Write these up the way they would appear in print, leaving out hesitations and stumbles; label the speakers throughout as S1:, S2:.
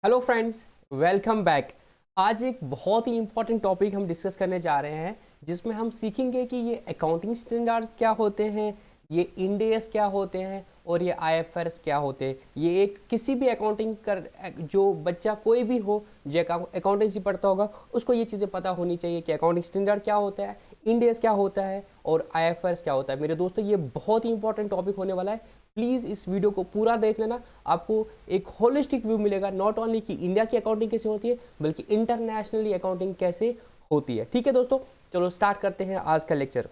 S1: Hello friends, welcome back. आज एक बहुत ही इंपॉर्टेंट टॉपिक हम डिस्कस करने जा रहे हैं, जिसमें हम सीखेंगे कि ये अकाउंटिंग स्टैंडर्ड्स क्या होते हैं, ये इंड एस क्या होते हैं और ये आईएफआरएस क्या होते हैं। ये एक किसी भी अकाउंटिंग कर जो बच्चा कोई भी हो जो अकाउंटेंसी पढ़ता होगा उसको ये चीज़ें पता होनी चाहिए कि अकाउंटिंग स्टैंडर्ड क्या होता है, इंड एस क्या होता है और आईएफआरएस क्या होता है। मेरे दोस्तों, ये बहुत ही इंपॉर्टेंट टॉपिक होने वाला है। प्लीज़ इस वीडियो को पूरा देख लेना, आपको एक होलिस्टिक व्यू मिलेगा, नॉट ओनली कि इंडिया की अकाउंटिंग कैसे होती है बल्कि इंटरनेशनली अकाउंटिंग कैसे होती है। ठीक है दोस्तों, चलो स्टार्ट करते हैं आज का लेक्चर।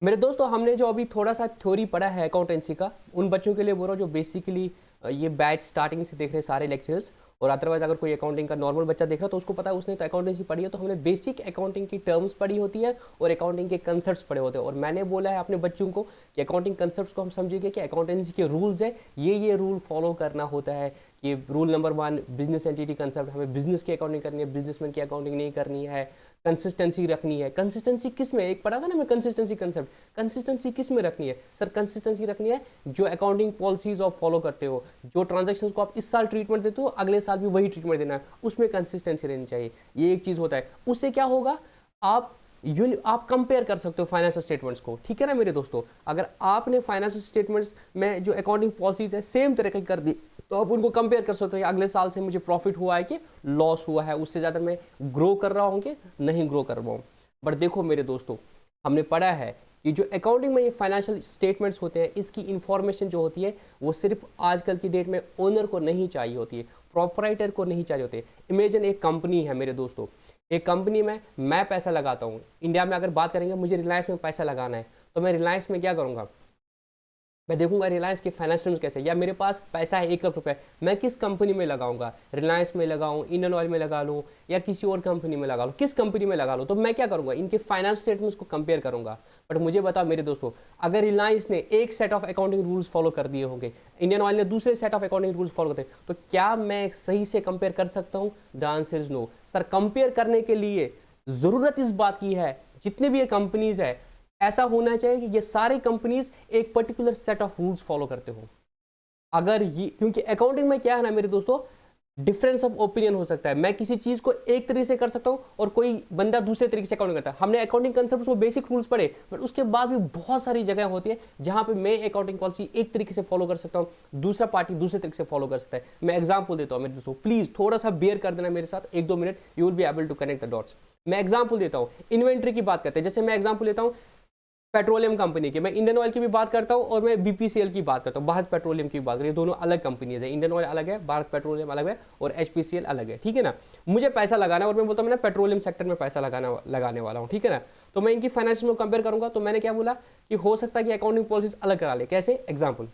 S1: मेरे दोस्तों, हमने जो अभी थोड़ा सा थ्योरी पढ़ा है अकाउंटेंसी का, उन बच्चों के लिए बोल रहा हूँ जो बेसिकली ये बैच स्टार्टिंग से देख रहे हैं सारे लेक्चर्स, और अदरवाइज अगर कोई अकाउंटिंग का नॉर्मल बच्चा देख रहा है तो उसको पता है उसने तो अकाउंटेंसी पढ़ी है, तो हमने बेसिक अकाउंटिंग की टर्म्स पढ़ी होती है और अकाउंटिंग के कंसेप्ट्स पढ़े होते हैं। और मैंने बोला है अपने बच्चों को कि अकाउंटिंग कंसेप्ट्स को हम समझेंगे कि अकाउंटेंसी के रूल्स है, ये रूल फॉलो करना होता है। कि rule number 1, business entity concept, हमें बिजनेस की अकाउंटिंग करनी है, बिजनेसमैन की अकाउंटिंग नहीं करनी है। कंसिस्टेंसी रखनी है। कंसिस्टेंसी किस में, एक पढ़ा था ना मैं कंसिस्टेंसी कंसेप्ट, कंसिस्टेंसी किस में रखनी है सर? कंसिस्टेंसी रखनी है जो अकाउंटिंग पॉलिसीज आप फॉलो करते हो, जो ट्रांजेक्शन्स को आप इस साल ट्रीटमेंट देते हो अगले साल भी वही ट्रीटमेंट देना है, उसमें कंसिस्टेंसी रहनी चाहिए। ये एक चीज होता है। उससे क्या होगा, आप कंपेयर कर सकते हो फाइनेंशियल स्टेटमेंट्स को। ठीक है ना मेरे दोस्तों, अगर आपने फाइनेंशियल स्टेटमेंट्स में जो अकाउंटिंग पॉलिसीज है सेम तरह की कर दी तो आप उनको कंपेयर कर सकते हो, अगले साल से मुझे प्रॉफिट हुआ है कि लॉस हुआ है, उससे ज़्यादा मैं ग्रो कर रहा हूँ कि नहीं ग्रो कर रहा हूँ। बट देखो मेरे दोस्तों, हमने पढ़ा है कि जो अकाउंटिंग में ये फाइनेंशियल स्टेटमेंट्स होते हैं, इसकी इंफॉर्मेशन जो होती है वो सिर्फ आजकल की डेट में ओनर को नहीं चाहिए होती है, प्रोपराइटर को नहीं चाहिए होती है। इमेजिन एक कंपनी है मेरे दोस्तों, एक कंपनी में मैं पैसा लगाता हूँ। इंडिया में अगर बात करेंगे, मुझे रिलायंस में पैसा लगाना है, तो मैं रिलायंस में क्या करूँगा, मैं देखूंगा रिलायंस के फाइनेंशियल कैसे, या मेरे पास पैसा है 1 लाख रुपए, मैं किस कंपनी में लगाऊंगा, रिलायंस में लगाऊं, इंडियन ऑयल में लगा लूं या किसी और कंपनी में लगा लूं, किस कंपनी में लगा लूं। तो मैं क्या करूंगा, इनके फाइनेंस स्टेटमेंट्स को कंपेयर करूंगा। बट मुझे बताओ मेरे दोस्तों, अगर रिलायंस ने एक set of accounting rules follow कर दिए होंगे, इंडियन ऑयल ने दूसरे set of accounting rules follow करते, तो क्या मैं सही से कंपेयर कर सकता हूं? The answer is no sir. Compare करने के लिए जरूरत इस बात की है, जितने भी ये कंपनीज है, ऐसा होना चाहिए कि ये सारी कंपनीज एक particular set of rules follow करते हो। अगर ये, क्योंकि अकाउंटिंग में क्या है ना मेरे दोस्तों, डिफरेंस ऑफ ओपिनियन हो सकता है। मैं किसी चीज को एक तरीके से कर सकता हूं और कोई बंदा दूसरे तरीके से अकाउंटिंग करता है। हमने अकाउंटिंग कंसेप्ट को बेसिक रूल्स पढ़े, बट उसके बाद भी बहुत सारी जगह होती है जहां पे मैं अकाउंटिंग पॉलिसी एक तरीके से फॉलो कर सकता हूं, दूसरा पार्टी दूसरे तरीके से फॉलो कर सकता है। मैं एग्जाम्पल देता हूं मेरे दोस्तों, प्लीज थोड़ा सा बेयर कर देना मेरे साथ, 1-2 minute, you will be able to connect the dots. मैं एग्जाम्पल देता हूं, इन्वेंट्री की बात करते हैं। जैसे मैं एग्जाम्पल लेता हूं पेट्रोलियम कंपनी की, मैं इंडियन ऑयल की भी बात करता हूं और मैं बीपीसीएल की बात करता हूं, भारत पेट्रोलियम की बात करें। दोनों अलग कंपनीज है, इंडियन ऑयल अलग है, भारत पेट्रोलियम अलग है और एचपीसीएल अलग है। ठीक है ना, मुझे पैसा लगाना है और मैं बोलता हूं मैं पेट्रोलियम सेक्टर में पैसा लगाने वाला हूं। ठीक है ना, तो मैं इनकी फाइनेंशियल को कंपेयर करूंगा। तो मैंने क्या बोला कि हो सकता है कि अकाउंटिंग पॉलिसीज अलग करा ले। कैसे? एग्जाम्पल,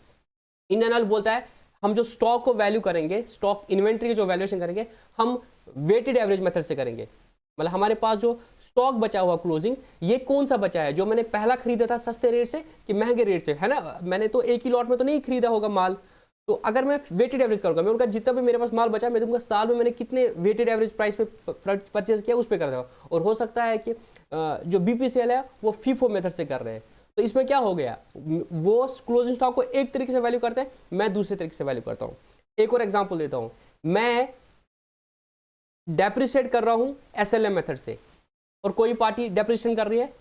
S1: इंडियन ऑयल बोलता है हम जो स्टॉक को वैल्यू करेंगे, स्टॉक इन्वेंट्री की जो वैल्यूएशन करेंगे, हम वेटेड एवरेज मेथड से करेंगे। मतलब हमारे पास जो स्टॉक बचा हुआ क्लोजिंग, ये कौन सा बचा है, जो मैंने पहला खरीदा था सस्ते रेट से कि महंगे रेट से, है ना। मैंने तो एक ही लॉट में तो नहीं खरीदा होगा माल। तो अगर मैं वेटेड एवरेज करूंगा, मैं उनका जितना भी मेरे पास माल बचा, मैं दूंगा साल में मैंने कितने वेटेड एवरेज प्राइस पे परचेज किया, उस पर कर दूंगा। और हो सकता है कि जो बीपीसीएल है वो फीफो मेथड से कर रहे हैं। तो इसमें क्या हो गया, वो क्लोजिंग स्टॉक को एक तरीके से वैल्यू करते हैं, मैं दूसरे तरीके से वैल्यू करता हूं। एक और एग्जांपल देता हूं, मैं डेप्रिशिएट कर रहा हूं एसएलएम मेथड से और कोई पार्टी डेप्रिशिएशन कर रही है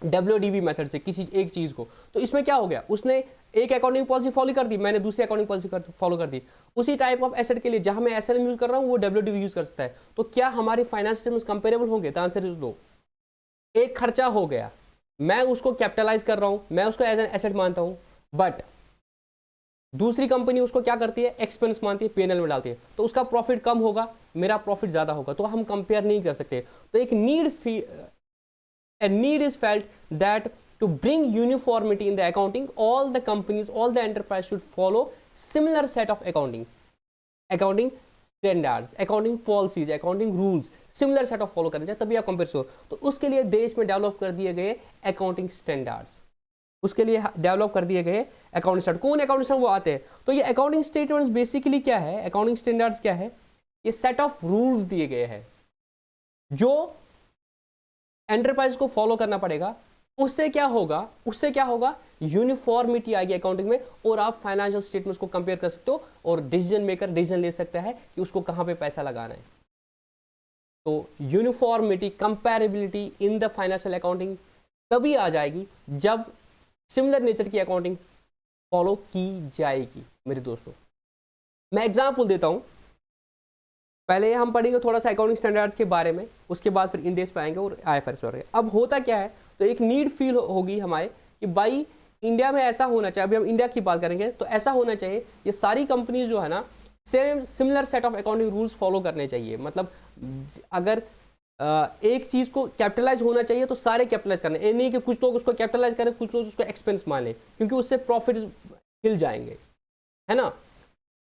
S1: डब्ल्यूडीवी मेथड से किसी एक चीज को। तो इसमें क्या हो गया, उसने एक अकाउंटिंग पॉलिसी फॉलो कर दी, मैंने दूसरी अकाउंटिंग पॉलिसी फॉलो कर दी। उसी टाइप ऑफ एसेट के लिए जहां मैं एसएलएम यूज कर रहा हूं वो डब्ल्यूडीवी यूज कर सकता है। तो क्या हमारी फाइनेंस स्टेटमेंट्स कंपेरेबल होंगे? The answer is no. एक खर्चा हो गया, मैं उसको कैपिटलाइज कर रहा हूं, मैं उसको एज एन एसेट मानता हूं, बट दूसरी कंपनी उसको क्या करती है, एक्सपेंस मानती है, पीएनएल में डालती है, तो उसका प्रॉफिट कम होगा, मेरा प्रॉफिट ज्यादा होगा, तो हम कंपेयर नहीं कर सकते। तो एक need is felt that to bring uniformity in the accounting, all the companies, all the enterprise should follow similar set of accounting standards, accounting policies, accounting rules, similar set of follow करना चाहिए, तभी आप compare हो। तो उसके लिए देश में डेवलप कर दिए गए अकाउंटिंग स्टैंडर्ड्स, उसके लिए डेवलप कर दिए गए अकाउंटिंग स्टैंडर्ड। कौन अकाउंटिंग स्टैंडर्ड? वो आते हैं। तो ये अकाउंटिंग स्टेटमेंट्स बेसिकली क्या है, अकाउंटिंग स्टैंडर्ड्स क्या है, ये सेट ऑफ रूल्स दिए गए हैं जो एंटरप्राइज को फॉलो करना पड़ेगा। उससे क्या होगा यूनिफॉर्मिटी आएगी अकाउंटिंग में, और आप फाइनेंशियल स्टेटमेंट्स को कंपेयर कर सकते हो और डिसीजन मेकर डिसीजन ले सकता है कि उसको कहां पे पैसा लगाना है। तो uniformity, comparability in the financial accounting तभी आ जाएगी जब सिमिलर नेचर की अकाउंटिंग फॉलो की जाएगी। मेरे दोस्तों, मैं एग्जांपल देता हूं। पहले हम पढ़ेंगे थोड़ा सा अकाउंटिंग स्टैंडर्ड्स के बारे में, उसके बाद फिर इंड एस पे आएंगे और IFRS पे आएंगे। अब होता क्या है, तो एक नीड फील होगी हमारे कि भाई इंडिया में ऐसा होना चाहिए, अभी हम इंडिया की बात करेंगे तो ऐसा होना चाहिए, ये सारी कंपनीज जो है ना same similar set of accounting rules follow करने चाहिए। मतलब अगर एक चीज को कैपिटलाइज होना चाहिए तो सारे कैपिटलाइज करने, ये नहीं कि कुछ लोग उसको कैपिटलाइज करें, कुछ लोग उसको एक्सपेंस मान लें, क्योंकि उससे प्रॉफिट हिल जाएंगे, है ना।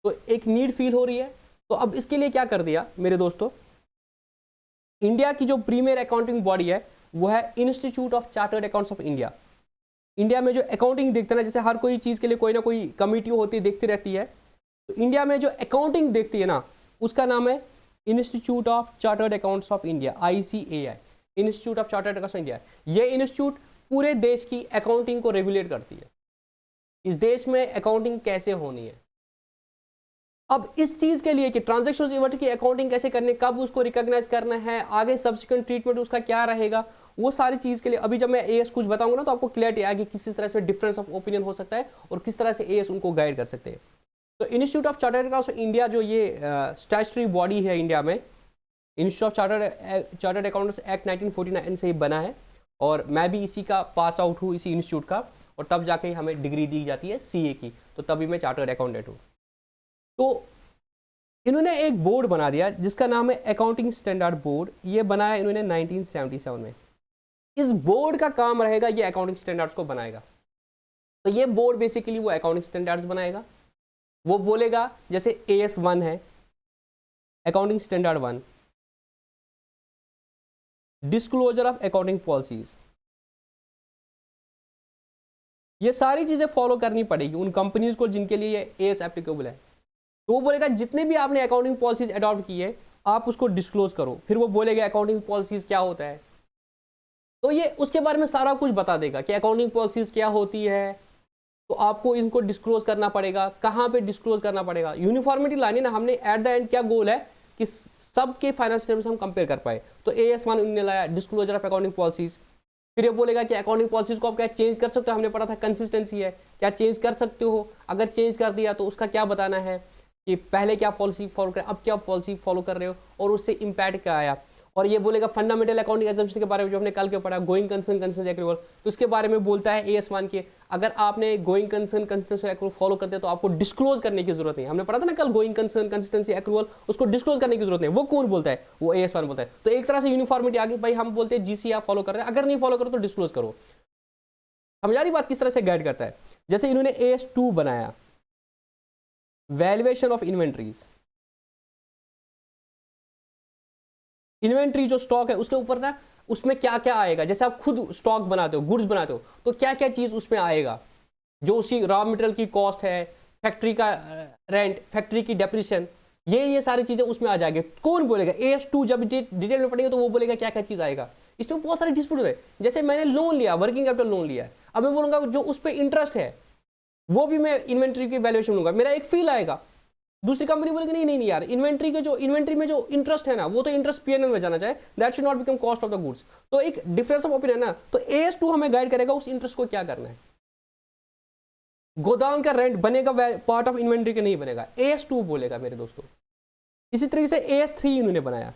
S1: तो एक नीड फील हो रही है। तो अब इसके लिए क्या कर दिया मेरे दोस्तों, इंडिया की जो प्रीमियर अकाउंटिंग बॉडी है वो है institute of chartered accounts of India. India में जो अकाउंटिंग देखते हैं ना, जैसे हर कोई चीज के लिए कोई ना कोई कमिटी होती है, देखती रहती है, तो इंडिया में जो अकाउंटिंग देखती है ना, उसका नाम है institute of chartered accounts of India, ICAI, institute of chartered accounts of India. ये इंस्टीट्यूट पूरे देश की अकाउंटिंग को रेगुलेट करती है, इस देश में अकाउंटिंग कैसे होनी है। अब इस चीज के लिए कि ट्रांजैक्शंस इवेंट की अकाउंटिंग कैसे करनी, कब उसको रिकॉग्नाइज करना है, आगे सब्सिक्वेंट ट्रीटमेंट उसका क्या रहेगा, वो सारी चीज के लिए अभी जब मैं AS कुछ बताऊंगा ना तो आपको क्लैरिटी आएगी किस तरह से डिफरेंस ऑफ ओपिनियन हो सकता है और किस तरह से AS उनको गाइड कर सकते हैं। तो institute of chartered accounts of India जो ये स्टैट्यूटरी बॉडी है इंडिया में, institute of chartered accountants act 1949 से ही बना है, और मैं भी इसी का पास आउट हूँ, इसी इंस्टीट्यूट का, और तब जाके हमें डिग्री दी जाती है CA की, तो तभी मैं चार्टर्ड अकाउंटेंट हूँ। तो इन्होंने एक बोर्ड बना दिया जिसका नाम है अकाउंटिंग स्टैंडर्ड बोर्ड। ये बनाया इन्होंने 1977 में। इस बोर्ड का काम रहेगा ये अकाउंटिंग स्टैंडर्ड्स को बनाएगा। तो ये बोर्ड बेसिकली वो अकाउंटिंग स्टैंडर्ड्स बनाएगा। वो बोलेगा जैसे AS1 है, accounting standard 1, disclosure of accounting policies, ये सारी चीजें फॉलो करनी पड़ेगी उन कंपनीज को जिनके लिए ये AS एप्लीकेबल है। तो वो बोलेगा जितने भी आपने अकाउंटिंग पॉलिसीज अडॉप्ट की है आप उसको डिस्क्लोज करो। फिर वो बोलेगा अकाउंटिंग पॉलिसीज क्या होता है, तो ये उसके बारे में सारा कुछ बता देगा कि अकाउंटिंग पॉलिसीज क्या होती है। तो आपको इनको डिस्क्लोज करना पड़ेगा, कहाँ पे डिस्क्लोज करना पड़ेगा। यूनिफॉर्मिटी लानी ना, हमने एट द एंड क्या गोल है कि सबके फाइनेंस स्टेटमेंट्स हम कंपेयर कर पाए। तो AS1 उन्होंने लाया, डिस्क्लोजर ऑफ अकाउंटिंग पॉलिसीज। फिर ये बोलेगा कि अकाउंटिंग पॉलिसीज को आप क्या चेंज कर सकते हो, हमने पढ़ा था कंसिस्टेंसी है, क्या चेंज कर सकते हो, अगर चेंज कर दिया तो उसका क्या बताना है कि पहले क्या पॉलिसी फॉलो कर, अब क्या पॉलिसी फॉलो कर रहे हो और उससे इंपैक्ट क्या आया। और ये बोलेगा फंडामेंटल अकाउंटिंग एग्जाम्पशन के बारे में जो हमने कल के पढ़ा, गोइंग कंसर्न कंसिस्टेंसी एक्रूवल, तो उसके बारे में बोलता है AS1 के अगर आपने going concern consistency accrual follow करते तो आपको डिस्क्लोज करने की जरूरत नहीं। हमने पढ़ा था ना कल, गोइंग कंसर्न कंसिस्टेंसी एक्रूवल, उसको डिस्क्लोज करने की जरूरत नहीं। वो कौन बोलता है, वो AS1 बोलता है। तो एक तरह से यूनिफॉर्मिटी आ गई, भाई हम बोलते हैं GC आप फॉलो कर रहे हैं, अगर नहीं फॉलो करो तो डिस्क्लोज करो। हमारी बात किस तरह से गाइड करता है, जैसे इन्होंने AS2 बनाया, वैल्यूएशन ऑफ इन्वेंट्रीज। इन्वेंट्री जो स्टॉक है उसके ऊपर ना, उसमें क्या क्या आएगा, जैसे आप खुद स्टॉक बनाते हो, गुड्स बनाते हो, तो क्या क्या चीज उसमें आएगा, जो उसकी रॉ मटेरियल की कॉस्ट है, फैक्ट्री का रेंट, फैक्ट्री की डेप्रिसिएशन, ये सारी चीजें उसमें आ जाएंगे। कौन बोलेगा, AS2 जब डिटेल में पढ़ेंगे तो वो बोलेगा क्या क्या चीज आएगा। इसमें बहुत सारे डिस्प्यूट होते हैं। जैसे मैंने लोन लिया, वर्किंग कैपिटल लोन लिया है, अब मैं बोलूंगा जो उस पर इंटरेस्ट है वो भी मैं इन्वेंट्री की वैल्यूएशन लूंगा, मेरा एक फील आएगा। दूसरी कंपनी बोलेगी नहीं नहीं यार, इन्वेंट्री में जो इंटरेस्ट है ना, वो तो इंटरेस्ट P&L में जाना चाहिए, that should not become cost of the goods. तो एक डिफरेंस ऑफ ओपिनियन है ना, तो AS2 हमें गाइड करेगा उस इंटरेस्ट को क्या करना है। गोदाम का रेंट बनेगा पार्ट ऑफ इन्वेंट्री के नहीं बनेगा, AS2 बोलेगा मेरे दोस्तों। इसी तरीके से AS3 इन्होंने बनाया,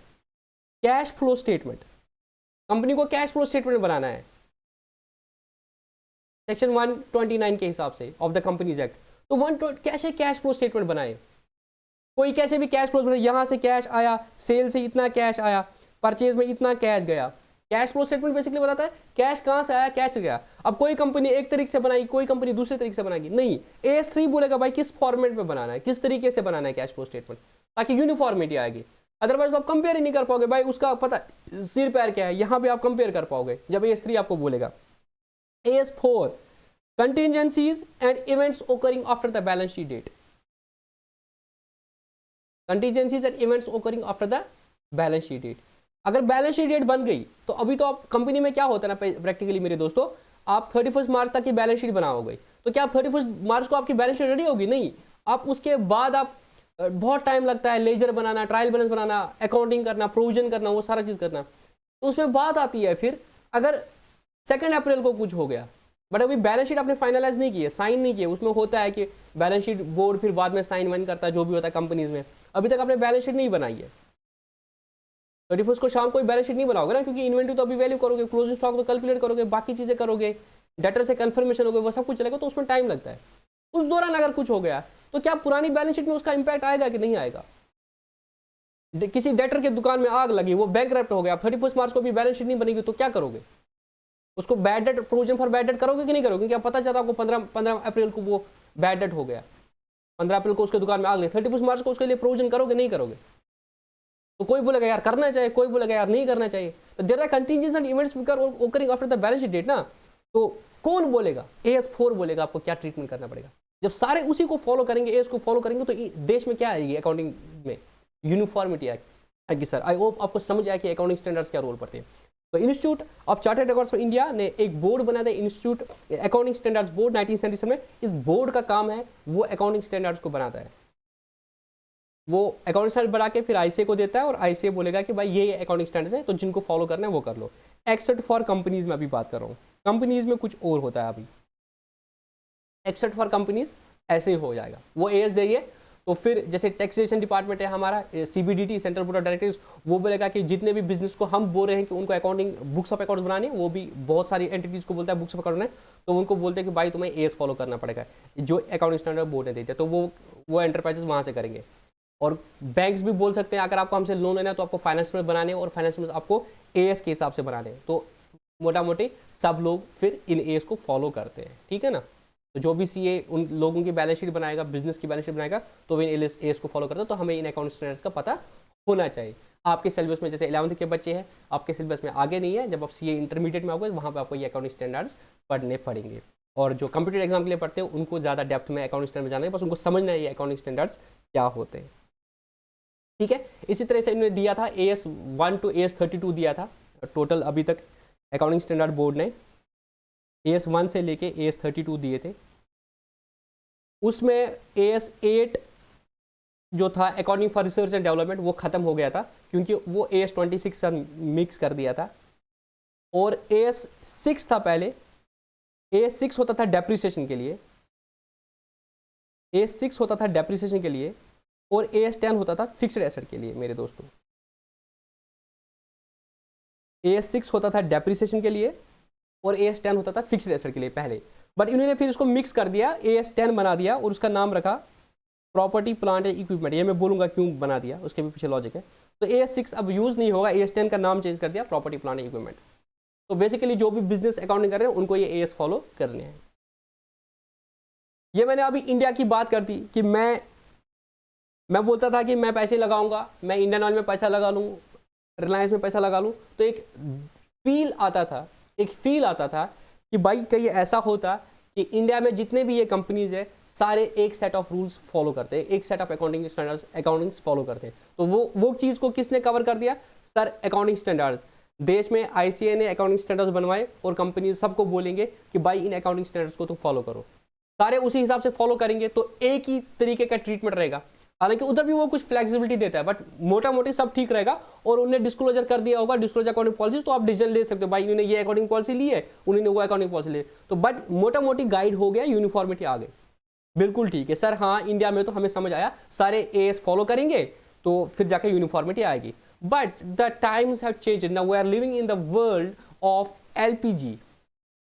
S1: कैश फ्लो स्टेटमेंट। कंपनी को कैश फ्लो स्टेटमेंट बनाना है सेक्शन 129 के हिसाब से ऑफ द कंपनीज एक्ट। तो कैसे कैश फ्लो स्टेटमेंट बनाए, कोई कैसे भी कैश फ्लो बनाए, यहां से कैश आया, सेल से इतना कैश आया, परचेज में इतना कैश गया। कैश फ्लो स्टेटमेंट बेसिकली बताता है कैश कहां से आया, कैसे गया। अब कोई कंपनी एक तरीके से बनाएगी, कोई कंपनी दूसरे तरीके से बनाएगी, नहीं, AS3 बोलेगा भाई किस फॉर्मेट में बनाना है, किस तरीके से बनाना है कैश फ्लो स्टेटमेंट, ताकि यूनिफॉर्मिटी आएगी। अदरवाइज आप कंपेयर ही नहीं कर पाओगे, भाई उसका पता सिर पैर क्या है, यहां पे आप कंपेयर कर पाओगे जब AS3 आपको बोलेगा। AS4 contingencies and events occurring after the balance sheet date. Contingencies and events occurring after the balance sheet date. अगर बैलेंस शीट डेट बन गई तो अभी तो आप कंपनी में क्या होता है ना, प्रैक्टिकली मेरे दोस्तों, आप 31 मार्च तक की बैलेंस शीट बनाओगे, तो क्या आप 31 मार्च को आपकी बैलेंस शीट रेडी होगी? नहीं, आप उसके बाद आप बहुत टाइम लगता है, लेजर बनाना, ट्रायल बैलेंस बनाना, अकाउंटिंग करना, प्रोविजन करना, वो सारा चीज करना। तो उसमें बात आती है फिर अगर 2 अप्रैल को कुछ हो गया, बट अभी बैलेंस शीट आपने फाइनलाइज नहीं की है, साइन नहीं किया, उसमें होता है कि बैलेंस शीट बोर्ड फिर बाद में साइन वाइन करता है, जो भी होता है कंपनीज में, अभी तक आपने बैलेंस शीट नहीं बनाई है, 31 को शाम को बैलेंस शीट नहीं बनाओगे ना, क्योंकि इन्वेंटरी तो अभी वैल्यू करोगे, क्लोजिंग स्टॉक तो कैलकुलेट करोगे, बाकी चीजें करोगे, डेटर से कंफर्मेशन होगा, वो सब कुछ चलेगा, तो उसमें टाइम लगता है। उस दौरान अगर कुछ हो गया तो क्या पुरानी बैलेंस शीट में उसका इंपैक्ट आएगा कि नहीं आएगा? किसी डेटर के दुकान में आग लगी, वो बैंकरप्ट हो गया, 31 मार्च को भी बैलेंस शीट नहीं बनेगी, तो क्या करोगे? उसको bad debt, provision for bad debt करोगे कि नहीं करोगे? क्या पता चला आपको 15 अप्रैल को वो बैड डेट हो गया, 15 अप्रैल को उसके दुकान में आग लगी, 31 मार्च को उसके लिए प्रोविजन करोगे नहीं करोगे? तो कोई बोलेगा यार करना चाहिए, कोई बोलेगा यार नहीं करना चाहिए। तो there are contingents and events occurring after the balance sheet date ना, तो कौन बोलेगा? AS4 बोलेगा आपको क्या ट्रीटमेंट करना पड़ेगा। जब सारे उसी को फॉलो करेंगे, एस को फॉलो करेंगे, तो देश में क्या आएगी अकाउंटिंग में? यूनिफॉर्मिटी आएगी। सर आई होप आपको समझ आया कि अकाउंटिंग स्टैंडर्ड्स क्या रोल पड़ते हैं। तो institute of chartered accountants of India ने एक बोर्ड बनाया था, इंस्टीट्यूट अकाउंटिंग स्टैंडर्ड्स बोर्ड 1977 में। इस बोर्ड का काम है वो अकाउंटिंग स्टैंडर्ड्स को बनाता है, वो अकाउंटिंग स्टैंडर्ड बना के फिर ICA को देता है, और ICA बोलेगा कि भाई ये अकाउंटिंग स्टैंडर्ड्स है, तो जिनको फॉलो करना है वो कर लो। एक्सेप्ट फॉर कंपनीज में अभी बात कर रहा हूँ, कंपनीज में कुछ और होता है अभी। एक्सेप्ट फॉर कंपनीज ऐसे ही हो जाएगा, वो AS देंगे, तो फिर जैसे टैक्सेशन डिपार्टमेंट है हमारा, CBDT central board of directors, वो बोलेगा कि जितने भी बिजनेस को हम बोल रहे हैं कि उनको अकाउंटिंग बुक्स ऑफ अकाउंट्स बनानी है, वो भी बहुत सारी एंटिटीज को बोलता है बुक्स ऑफ अकाउंट, तो उनको बोलते हैं कि भाई तुम्हें AS फॉलो करना पड़ेगा, जो अकाउंटिंग स्टैंडर्ड बोर्ड ने देते हैं, तो वो एंटरप्राइजेस वहाँ से करेंगे। और बैंक्स भी बोल सकते हैं अगर आपको हमसे लोन लेना है तो आपको फाइनेंस में बनाने, और फाइनेंस में आपको AS के हिसाब से बनाने, तो मोटा मोटी सब लोग फिर इन AS को फॉलो करते हैं, ठीक है ना। तो जो भी CA उन लोगों की बैलेंस शीट बनाएगा, बिजनेस की बैलेंस शीट बनाएगा, तो वे AS को फॉलो करते हैं। तो हमें इन अकाउंट स्टैंडर्ड्स का पता होना चाहिए। आपके सिलेबस में जैसे 11th के बच्चे हैं, आपके सिलेबस में आगे नहीं है, जब आप CA इंटरमीडिएट में आओगे वहाँ पर आपको ये अकाउंटिंग स्टैंडर्ड्स पढ़ने पड़ेंगे। और जो कंप्यूटर एग्जाम के लिए पढ़ते हैं उनको ज़्यादा डेप्थ में अकाउंटिंग स्टैंडर्ड जाना है, बस उनको समझना है ये अकाउंटिंग स्टैंडर्ड्स क्या होते हैं, ठीक है। इसी तरह से इन्होंने दिया था AS1 to AS32 दिया था टोटल अभी तक अकाउंटिंग स्टैंडर्ड बोर्ड ने, AS1 से लेके AS32 दिए थे। उसमें AS8 जो था accounting for research and development, वो खत्म हो गया था क्योंकि वो AS26 से मिक्स कर दिया था। और AS6 था पहले, AS6 होता था डेप्रिसिएशन के लिए, AS6 होता था डेप्रिसिएशन के लिए, और AS10 होता था फिक्स्ड एसेट के लिए। मेरे दोस्तों, AS6 होता था डेप्रिसिएशन के लिए और AS10 होता था फिक्स्ड एसेट के लिए पहले, बट इन्होंने फिर इसको मिक्स कर दिया, AS10 बना दिया और उसका नाम रखा प्रॉपर्टी प्लांट एंड इक्विपमेंट। ये मैं बोलूंगा क्यों बना दिया, उसके भी पीछे लॉजिक है। तो AS6 अब यूज नहीं होगा, AS10 का नाम चेंज कर दिया प्रॉपर्टी प्लांट एंड इक्विपमेंट। तो बेसिकली जो भी बिजनेस अकाउंटिंग कर रहे हैं उनको ये AS फॉलो करने हैं। ये मैंने अभी इंडिया की बात कर दी कि मैं बोलता था कि मैं पैसे लगाऊंगा, मैं इंडियन ऑयल में पैसा लगा लूँ, रिलायंस में पैसा लगा लूँ, तो एक फील आता था कि भाई कहीं ऐसा होता कि इंडिया में जितने भी ये कंपनीज है सारे एक सेट ऑफ रूल्स फॉलो करते हैं, एक set of accounting standards accountings follow करते हैं। तो वो चीज़ को किसने कवर कर दिया? Sir, accounting standards. देश में ICA ने अकाउंटिंग स्टैंडर्ड्स बनवाए और कंपनी सबको बोलेंगे कि भाई इन अकाउंटिंग स्टैंडर्ड्स को तुम फॉलो करो, सारे उसी हिसाब से फॉलो करेंगे तो एक ही तरीके का ट्रीटमेंट रहेगा। हालांकि उधर भी वो कुछ फ्लेक्सिबिलिटी देता है, बट मोटा मोटी सब ठीक रहेगा। और उन्हें डिस्क्लोजर कर दिया होगा, डिस्क्लोजर अकाउंटिंग पॉलिसी, तो आप डिसीजन ले सकते हो भाई उन्होंने ये अकाउंटिंग पॉलिसी ली है, उन्होंने वो अकाउंटिंग पॉलिसी ली है, तो बट मोटा मोटी गाइड हो गया, यूनिफॉर्मिटी आ गई। बिल्कुल ठीक है सर, हाँ इंडिया में तो हमें समझ आया सारे AS फॉलो करेंगे तो फिर जाकर यूनिफॉर्मिटी आएगी। But the times have changed, now we are living in the world of LPG।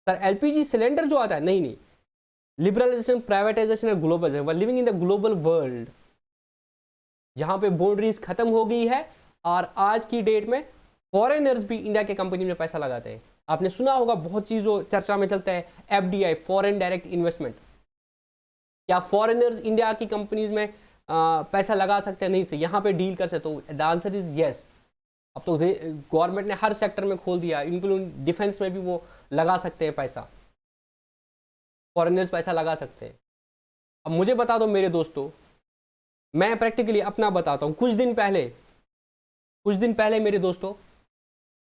S1: Sir LPG cylinder जो आता है, नहीं, लिबरलाइजेशन, प्राइवेटाइजेशन और globalisation, we are living in the global world जहां पे बाउंड्रीज खत्म हो गई है। और आज की डेट में फॉरेनर्स भी इंडिया के कंपनी में पैसा लगाते हैं। आपने सुना होगा बहुत चीजों चर्चा में चलता है, FDI, फॉरेन डायरेक्ट इन्वेस्टमेंट। क्या फॉरेनर्स इंडिया की कंपनीज में पैसा लगा सकते हैं? नहीं से यहाँ पे डील कर सकते। तो द आंसर इज यस। अब तो गवर्नमेंट ने हर सेक्टर में खोल दिया, इंक्लूडिंग डिफेंस में भी वो लगा सकते हैं पैसा, फॉरेनर्स पैसा लगा सकते हैं। अब मुझे बता दो मेरे दोस्तों, मैं प्रैक्टिकली अपना बताता हूं। कुछ दिन पहले मेरे दोस्तों,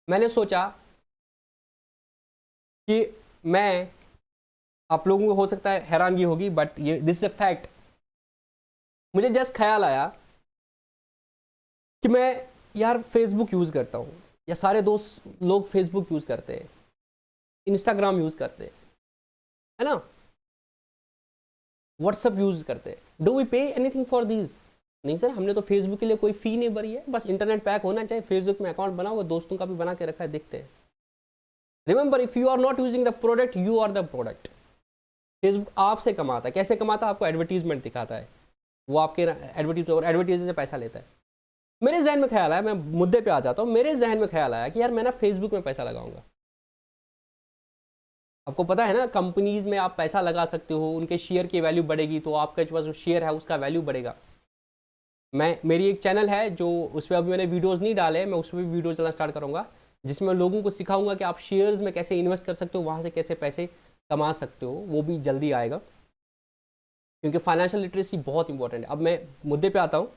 S1: मैंने सोचा कि मैं, आप लोगों को हो सकता है हैरानगी होगी, बट ये दिस इज अ फैक्ट। मुझे जस्ट ख्याल आया कि मैं यार फेसबुक यूज़ करता हूँ, या सारे दोस्त लोग फेसबुक यूज़ करते हैं, इंस्टाग्राम यूज़ करते हैं, है ना, व्हाट्सअप यूज़ करते हैं। Do we pay anything for these? नहीं सर, हमने तो फेसबुक के लिए कोई फ़ी नहीं भरी है, बस इंटरनेट पैक होना चाहिए, फेसबुक में अकाउंट बनाओ, दोस्तों का भी बना के रखा है, देखते हैं। Remember, if you are not using the product, you are the product. Facebook आपसे कमाता है। कैसे कमाता है? आपको एडवर्टीजमेंट दिखाता है, वो आपके एडवर्टीज से पैसा लेता है। मेरे जहन में ख्याल आया, मैं मुद्दे पे आ जाता हूँ, मेरे जहन में ख्याल आया कि यार मैं ना फेसबुक में पैसा लगाऊंगा। आपको पता है ना, कंपनीज में आप पैसा लगा सकते हो, उनके शेयर की वैल्यू बढ़ेगी, तो आपके पास जो शेयर है उसका वैल्यू बढ़ेगा। मेरी एक चैनल है जो, उस पर अभी मैंने वीडियोस नहीं डाले, मैं उस पर भी वीडियो चलाना स्टार्ट करूँगा, जिसमें लोगों को सिखाऊंगा कि आप शेयर्स में कैसे इन्वेस्ट कर सकते हो, वहाँ से कैसे पैसे कमा सकते हो। वो भी जल्दी आएगा, क्योंकि फाइनेंशियल लिटरेसी बहुत इंपॉर्टेंट है। अब मैं मुद्दे पे आता हूँ।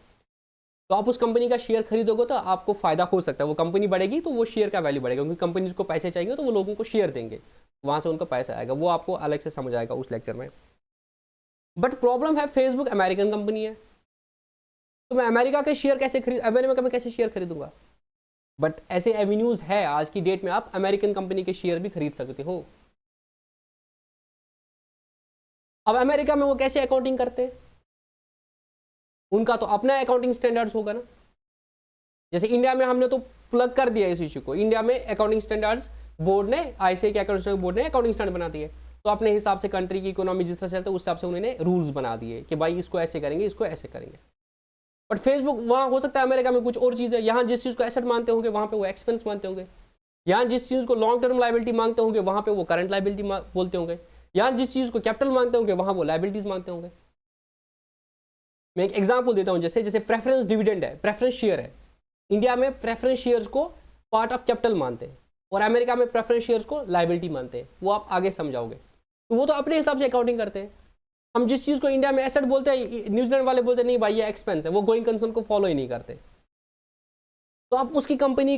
S1: तो आप उस कंपनी का शेयर खरीदोगे तो आपको फायदा हो सकता है, वो कंपनी बढ़ेगी तो वो शेयर का वैल्यू बढ़ेगा, क्योंकि कंपनी को पैसे चाहिए तो वो लोगों को शेयर देंगे, वहाँ से उनका पैसा आएगा। वो आपको अलग से समझ आएगा उस लेक्चर में। बट प्रॉब्लम है, फेसबुक अमेरिकन कंपनी है, तो मैं अमेरिका के शेयर कैसे अमेरिका में कैसे शेयर खरीदूंगा? बट ऐसे एवेन्यूज है आज की डेट में, आप अमेरिकन कंपनी के शेयर भी खरीद सकते हो। अब अमेरिका में वो कैसे अकाउंटिंग करते हैं? उनका तो अपना अकाउंटिंग स्टैंडर्ड्स होगा ना। जैसे इंडिया में हमने तो प्लग कर दिया इस इश्यू को, इंडिया में अकाउंटिंग स्टैंडर्ड्स बोर्ड ने, आईसीए के अकाउंटिंग बोर्ड ने अकाउंटिंग स्टैंडर्ड बना दिए, तो अपने हिसाब से कंट्री की इकोनॉमी जिस तरह से चलता है उस हिसाब से उन्होंने रूल्स बना दिए कि भाई इसको ऐसे करेंगे, इसको ऐसे करेंगे। बट फेसबुक, वहाँ हो सकता है अमेरिका में कुछ और चीज़ है, यहाँ जिस चीज़ को एसेट मानते होंगे वहाँ पे वो एक्सपेंस मानते होंगे, यहाँ जिस चीज़ को लॉन्ग टर्म लाइबिलिटी मांगते होंगे वहाँ पे वो करंट लाइबिलिटी बोलते होंगे, यहाँ जिस चीज़ को कैपिटल मांगते होंगे वहाँ वो लाइबिलिटीज मांगते होंगे। मैं एक एग्जाम्पल देता हूँ, जैसे जैसे प्रेफरेंस डिविडेंड है, प्रेफरेंस शेयर है, इंडिया में प्रेफरेंस शेयर्स को पार्ट ऑफ कैपिटल मानते हैं, और अमेरिका में प्रेफरेंस शेयर्स को लाइबिलिटी मानते हैं। वो आप आगे समझाओगे। तो वो तो अपने हिसाब से अकाउंटिंग करते हैं। हम जिस चीज़ को इंडिया में एसेट बोलते हैं, न्यूजीलैंड वाले बोलते हैं नहीं भाई ये एक्सपेंस है, वो गोइंग कंसर्न को फॉलो ही नहीं करते। तो आप उसकी कंपनी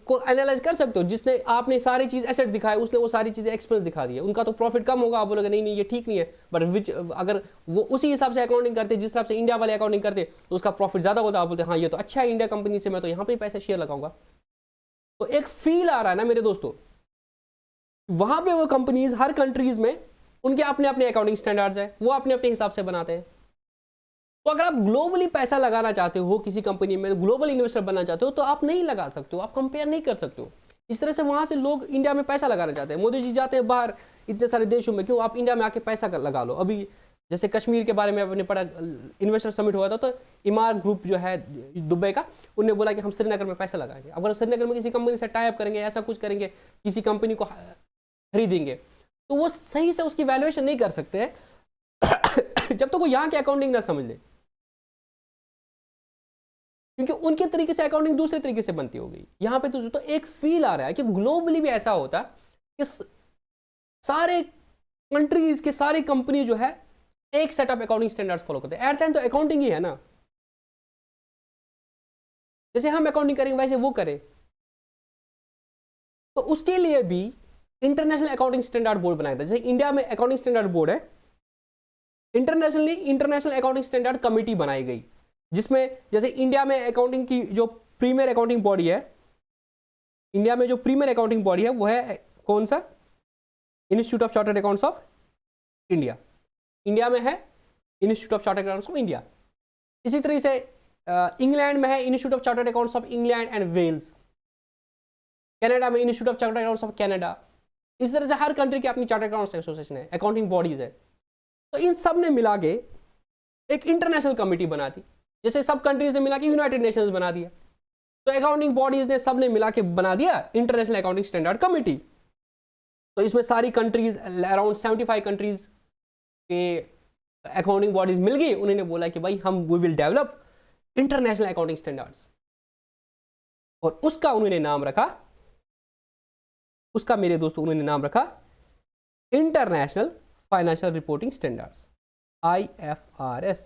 S1: को एनालाइज कर सकते हो, जिसने आपने सारी चीज़ एसेट दिखाए, उसने वो सारी चीज़ें एक्सपेंस दिखा दी है, उनका तो प्रॉफिट कम होगा, आप बोलोगे नहीं नहीं ये ठीक नहीं है। बट विच अगर वो उसी हिसाब से अकाउंटिंग करते जिस हिसाब से इंडिया वाले अकाउंटिंग करते तो उसका प्रॉफिट ज़्यादा होता, आप बोलते हाँ ये तो अच्छा है इंडिया कंपनी से, मैं तो यहाँ पे पैसे शेयर लगाऊंगा। तो एक फील आ रहा है ना मेरे दोस्तों, वहां पे वो कंपनीज हर कंट्रीज में उनके अपने अपने अकाउंटिंग स्टैंडर्ड्स है, वो अपने अपने हिसाब से बनाते हैं। तो अगर आप ग्लोबली पैसा लगाना चाहते हो किसी कंपनी में, ग्लोबल इन्वेस्टर बनना चाहते हो, तो आप नहीं लगा सकते हो, आप कंपेयर नहीं कर सकते हो। इस तरह से वहां से लोग इंडिया में पैसा लगाना चाहते हैं। मोदी जी जाते हैं बाहर इतने सारे देशों में, क्यों? आप इंडिया में आके पैसा लगा लो। अभी जैसे कश्मीर के बारे में आपने पढ़ा, इन्वेस्टर समिट हुआ था, तो इमार ग्रुप जो है दुबई का, उन्होंने बोला कि हम श्रीनगर में पैसा लगाएंगे। अगर श्रीनगर में किसी कंपनी से टाई अप करेंगे, ऐसा कुछ करेंगे, किसी कंपनी को खरीदेंगे, तो वो सही से उसकी वैल्यूएशन नहीं कर सकते जब तक वो यहाँ की अकाउंटिंग ना समझ ले, क्योंकि उनके तरीके से अकाउंटिंग दूसरे तरीके से बनती होगी। यहां पे तो एक फील आ रहा है कि ग्लोबली भी ऐसा होता कि सारे कंट्रीज के सारी कंपनी जो है एक set of accounting standards follow करते हैं। एट द एंड तो अकाउंटिंग ही है ना, जैसे हम अकाउंटिंग करेंगे वैसे वो करे। तो उसके लिए भी इंटरनेशनल अकाउंटिंग स्टैंडर्ड बोर्ड बनाया था। जैसे इंडिया में अकाउंटिंग स्टैंडर्ड बोर्ड है, internationally international accounting standard committee बनाई गई, जिसमें जैसे इंडिया में अकाउंटिंग की जो प्रीमियर अकाउंटिंग बॉडी है, इंडिया में जो प्रीमियर अकाउंटिंग बॉडी है वो है कौन सा? Institute of chartered accounts of India. India में है institute of chartered accounts of India. इसी तरह से इंग्लैंड में है institute of chartered accounts of England and Wales. Canada में institute of chartered accounts of Canada. इस तरह से हर कंट्री की अपनी चार्टर्ड अकाउंट्स एसोसिएशन है, अकाउंटिंग बॉडीज है। तो इन सब ने मिला के एक इंटरनेशनल कमिटी बना दी, जैसे सब कंट्रीज ने मिला के यूनाइटेड नेशंस बना दिया। तो अकाउंटिंग बॉडीज ने सब ने मिला के बना दिया इंटरनेशनल अकाउंटिंग स्टैंडर्ड कमिटी। तो इसमें सारी कंट्रीज, अराउंड 75 कंट्रीज के अकाउंटिंग बॉडीज मिल गई। उन्होंने बोला कि भाई हम we will develop international accounting standards, और उसका उन्होंने नाम रखा, उसका मेरे दोस्तों उन्होंने नाम रखा international financial reporting standards, IFRS।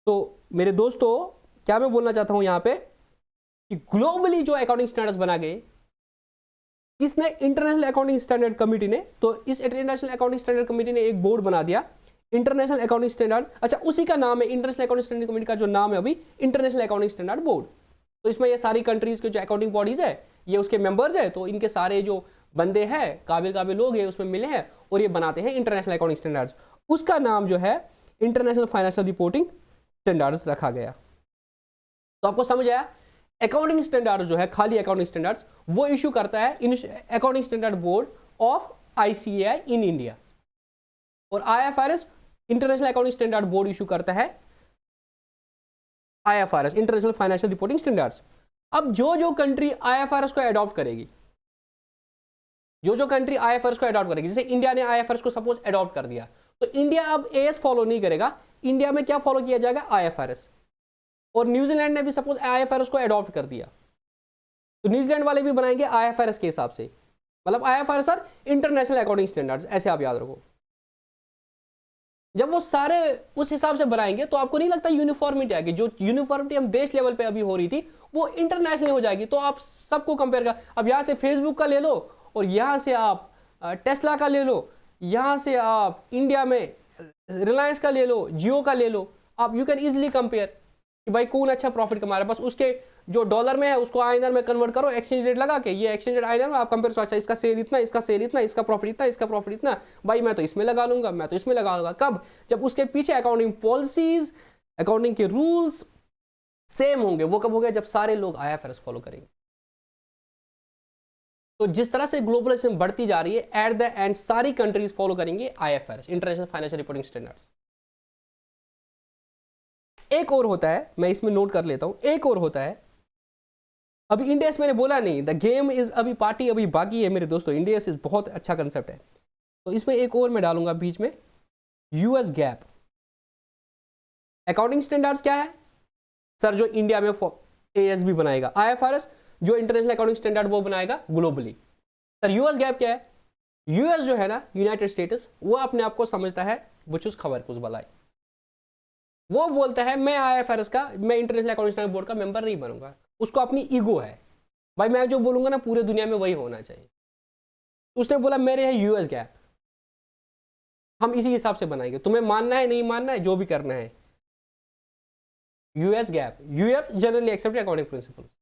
S1: तो मेरे दोस्तों क्या मैं बोलना चाहता हूं यहां पे कि ग्लोबली जो अकाउंटिंग स्टैंडर्ड्स बना गए, किसने? इंटरनेशनल अकाउंटिंग स्टैंडर्ड कमेटी ने। तो इस इंटरनेशनल अकाउंटिंग स्टैंडर्ड कमेटी ने एक बोर्ड बना दिया, इंटरनेशनल अकाउंटिंग स्टैंडर्ड। अच्छा, उसी का नाम है इंटरनेशनल अकाउंटिंग स्टैंडर्ड कमेटी का जो नाम है अभी इंटरनेशनल अकाउंटिंग स्टैंडर्ड बोर्ड। तो इसमें ये सारी कंट्रीज के जो अकाउंटिंग बॉडीज है ये उसके मेंबर्स है, तो इनके सारे जो बंदे हैं काबिल लोग हैं उसमें मिले हैं और ये बनाते हैं इंटरनेशनल अकाउंटिंग स्टैंडर्ड्स। उसका नाम जो है इंटरनेशनल फाइनेंशियल रिपोर्टिंग स्टैंडर्ड्स रखा गया। तो आपको समझ आया, अकाउंटिंग स्टैंडर्ड जो है खाली अकाउंटिंग स्टैंडर्ड्स वो इशू करता है accounting standard board of ICAI in India, और IFRS international accounting standard board issue करता है IFRS international financial reporting standards. अब जो कंट्री आईएफआरएस को अडॉप्ट करेगी, जो कंट्री आईएफआरएस को अडॉप्ट करेगी, जैसे इंडिया ने आईएफआरएस को सपोज अडॉप्ट कर दिया, तो इंडिया अब एएस फॉलो नहीं करेगा, इंडिया में क्या फॉलो किया जाएगा? आईएफआरएस। और न्यूजीलैंड ने भी सपोज आईएफआरएस को अडॉप्ट कर दिया, तो न्यूजीलैंड वाले भी बनाएंगे आईएफआरएस के हिसाब से, मतलब IFRS sir international accounting standards, ऐसे आप याद रखो। जब वो सारे उस हिसाब से बनाएंगे तो आपको नहीं लगता यूनिफॉर्मिटी आएगी? जो यूनिफॉर्मिटी हम देश लेवल पे अभी हो रही थी वो इंटरनेशनल हो जाएगी। तो आप सबको कंपेयर कर, अब यहां से फेसबुक का ले लो और यहां से आप टेस्ला का ले लो, यहां से आप इंडिया में रिलायंस का ले लो, जियो का ले लो, आप यू कैन इजिली कंपेयर कि भाई कौन अच्छा प्रॉफिट कमा रहा है। बस उसके जो डॉलर में है उसको आईएनआर में कन्वर्ट करो, एक्सचेंज रेट लगा के, ये एक्सचेंज रेट आईएनआर में आप कंपेयर करो, अच्छा इसका सेल इतना, इसका सेल इतना, इसका प्रॉफिट इतना, इसका प्रॉफिट इतना, भाई मैं तो इसमें लगा लूंगा, मैं तो इसमें लगा लूंगा। कब? जब उसके पीछे अकाउंटिंग पॉलिसीज, अकाउंटिंग के रूल्स सेम होंगे। वो कब हो गया? जब सारे लोग आईएफआरएस फॉलो करेंगे। तो जिस तरह से ग्लोबलाइजेशन बढ़ती जा रही है, एट द एंड सारी कंट्रीज फॉलो करेंगे IFRS international financial reporting standards. एक और होता है, मैं इसमें नोट कर लेता हूं, एक और होता है, अभी इंडेक्स मैंने बोला नहीं, द गेम इज अभी पार्टी अभी बाकी है मेरे दोस्तों। इंडेक्स इज बहुत अच्छा कंसेप्ट है, तो इसमें एक और मैं डालूंगा बीच में, यूएस गैप। अकाउंटिंग स्टैंडर्ड्स क्या है सर? जो इंडिया में एएसबी बनाएगा, आईएफआरएस जो इंटरनेशनल अकाउंटिंग स्टैंडर्ड वो बनाएगा ग्लोबली। सर यूएस गैप क्या है? यूएस जो है ना, यूनाइटेड स्टेट्स, वो अपने आप को समझता है बुचुस खबर कुछ बलाई। वो बोलता है मैं आईएफआरएस का, मैं इंटरनेशनल अकाउंटिंग स्टैंडर्ड बोर्ड का मेंबर नहीं बनूंगा। उसको अपनी ईगो है, भाई मैं जो बोलूंगा ना पूरे दुनिया में वही होना चाहिए। उसने बोला मेरे है यूएस गैप, हम इसी हिसाब से बनाएंगे, तुम्हें मानना है नहीं मानना है जो भी करना है। US gap, US generally accepted accounting principles,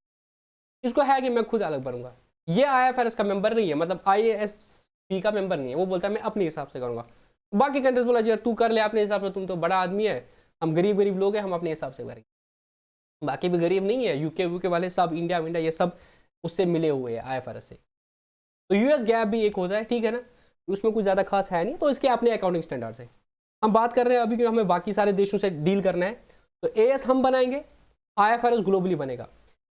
S1: इसको है कि मैं खुद अलग बनूंगा। ये आईएफआरएस का मेंबर नहीं है, मतलब आईएएसपी का मेंबर नहीं है। वो बोलता है मैं अपने हिसाब से करूंगा। बाकी कंट्रीज बोला यार तू कर ले अपने हिसाब से, तुम तो बड़ा आदमी है, हम गरीब लोग हैं, हम अपने हिसाब से करेंगे। बाकी भी गरीब नहीं है, यूके वाले सब, इंडिया ये सब उससे मिले हुए हैं आईएफआरएस से। तो यूएस गैप भी एक होता है, ठीक है ना, उसमें कुछ ज़्यादा खास है नहीं। तो इसके अपने अकाउंटिंग स्टैंडर्ड्स है। हम बात कर रहे हैं अभी कि हमें बाकी सारे देशों से डील करना है, तो एएस हम बनाएंगे, आईएफआरएस ग्लोबली बनेगा।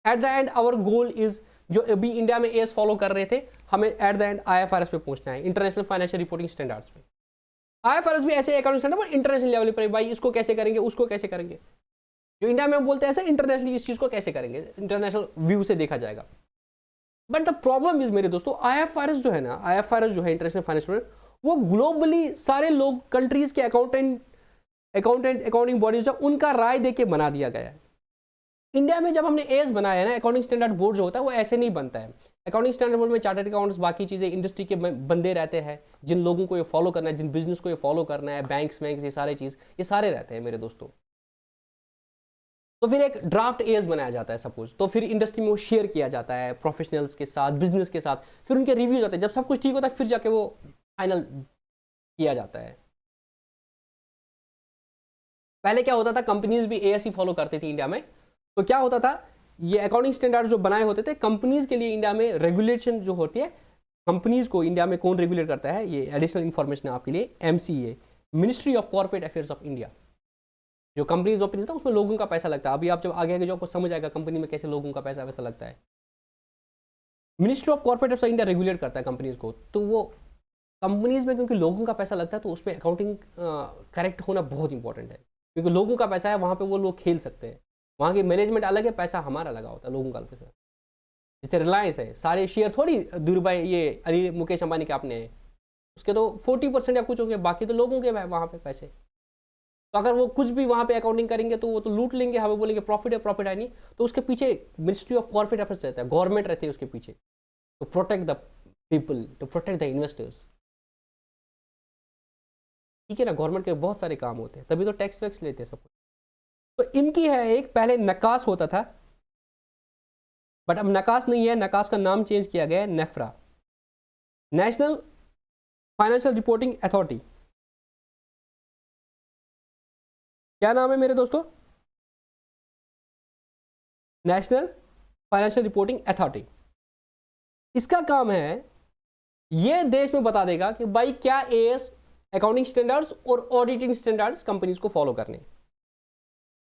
S1: At the end our goal is, जो अभी इंडिया में एएस फॉलो कर रहे थे, हमें एट द एंड आईएफआरएस पे पहुंचना है, इंटरनेशनल फाइनेंशियल रिपोर्टिंग स्टैंडर्ड्स पे। आईएफआरएस भी ऐसे अकाउंटिंग स्टैंडर्ड इंटरनेशनल लेवल पर, भाई इसको कैसे करेंगे, उसको कैसे करेंगे। जो इंडिया में बोलते हैं ऐसे, इंटरनेशनली इस चीज को कैसे करेंगे, इंटरनेशनल व्यू से देखा जाएगा। बट द प्रॉब्लम इज मेरे दोस्तों, आईएफआरएस जो है ना, आईएफआरएस जो है इंटरनेशनल फाइनेंशियल, वो ग्लोबली सारे लोग, कंट्रीज के अकाउंटिंग बॉडीज जो उनका राय देके बना दिया गया है। इंडिया में जब हमने एएस बनाया है ना, अकाउंटिंग स्टैंडर्ड बोर्ड जो होता है वो ऐसे नहीं बनता है। अकाउंटिंग स्टैंडर्ड बोर्ड में चार्टर्ड अकाउंट्स, बाकी चीजें, इंडस्ट्री के बंदे रहते हैं, जिन लोगों को ये फॉलो करना है, जिन बिजनेस को ये फॉलो करना है, बैंक्स, ये सारे चीज, ये सारे रहते हैं मेरे दोस्तों। तो फिर एक ड्राफ्ट एएस बनाया जाता है सपोज, तो फिर इंडस्ट्री में वो शेयर किया जाता है प्रोफेशनल्स के साथ, बिजनेस के साथ, फिर उनके रिव्यूज आते हैं। जब सब कुछ ठीक होता है फिर जाके वो फाइनल किया जाता है। पहले क्या होता था, कंपनीज भी एएस ही फॉलो करती थी इंडिया में। तो क्या होता था, ये अकाउंटिंग स्टैंडर्ड जो बनाए होते थे कंपनीज के लिए, इंडिया में रेगुलेशन जो होती है, कंपनीज को इंडिया में कौन रेगुलेट करता है, ये एडिशनल इंफॉर्मेशन है आपके लिए, MCA, ministry of corporate affairs of India. जो कंपनीज ऑपरेट था उसमें लोगों का पैसा लगता है। अभी आप जब आगे आगे जो आपको समझ आएगा कंपनी में कैसे लोगों का पैसा वैसा लगता है। Ministry of corporate affairs of India regulate करता है कंपनीज को। तो वो कंपनीज में क्योंकि लोगों का पैसा लगता है तो उसमें अकाउंटिंग करेक्ट होना बहुत इंपॉर्टेंट है, क्योंकि लोगों का पैसा है, वहाँ पे वो लोग खेल सकते हैं। वहाँ की मैनेजमेंट अलग है, पैसा हमारा लगा होता है लोगों का पैसा। जैसे रिलायंस है, सारे शेयर थोड़ी दूरबाई ये मुकेश अंबानी के अपने हैं, उसके तो 40% या कुछ होंगे, बाकी तो लोगों के वहाँ पे पैसे। तो अगर वो कुछ भी वहाँ पे अकाउंटिंग करेंगे तो वो तो लूट लेंगे, हमें बोलेंगे प्रॉफिट है नहीं। तो उसके पीछे मिनिस्ट्री ऑफ कॉर्पोरेट अफेयर्स रहता है, गवर्नमेंट रहती है उसके पीछे, तो protect the people, to protect the investors. ठीक है ना, गवर्नमेंट के बहुत सारे काम होते हैं, तभी तो टैक्स वैक्स लेते हैं सब कुछ। तो इनकी है एक, पहले नकास होता था, बट अब नकास नहीं है, नकास का नाम चेंज किया गया है NEPRA, national financial reporting authority. क्या नाम है मेरे दोस्तों? National financial reporting authority. इसका काम है ये देश में बता देगा कि भाई क्या एएस अकाउंटिंग स्टैंडर्ड्स और ऑडिटिंग स्टैंडर्ड्स कंपनीज को फॉलो करने।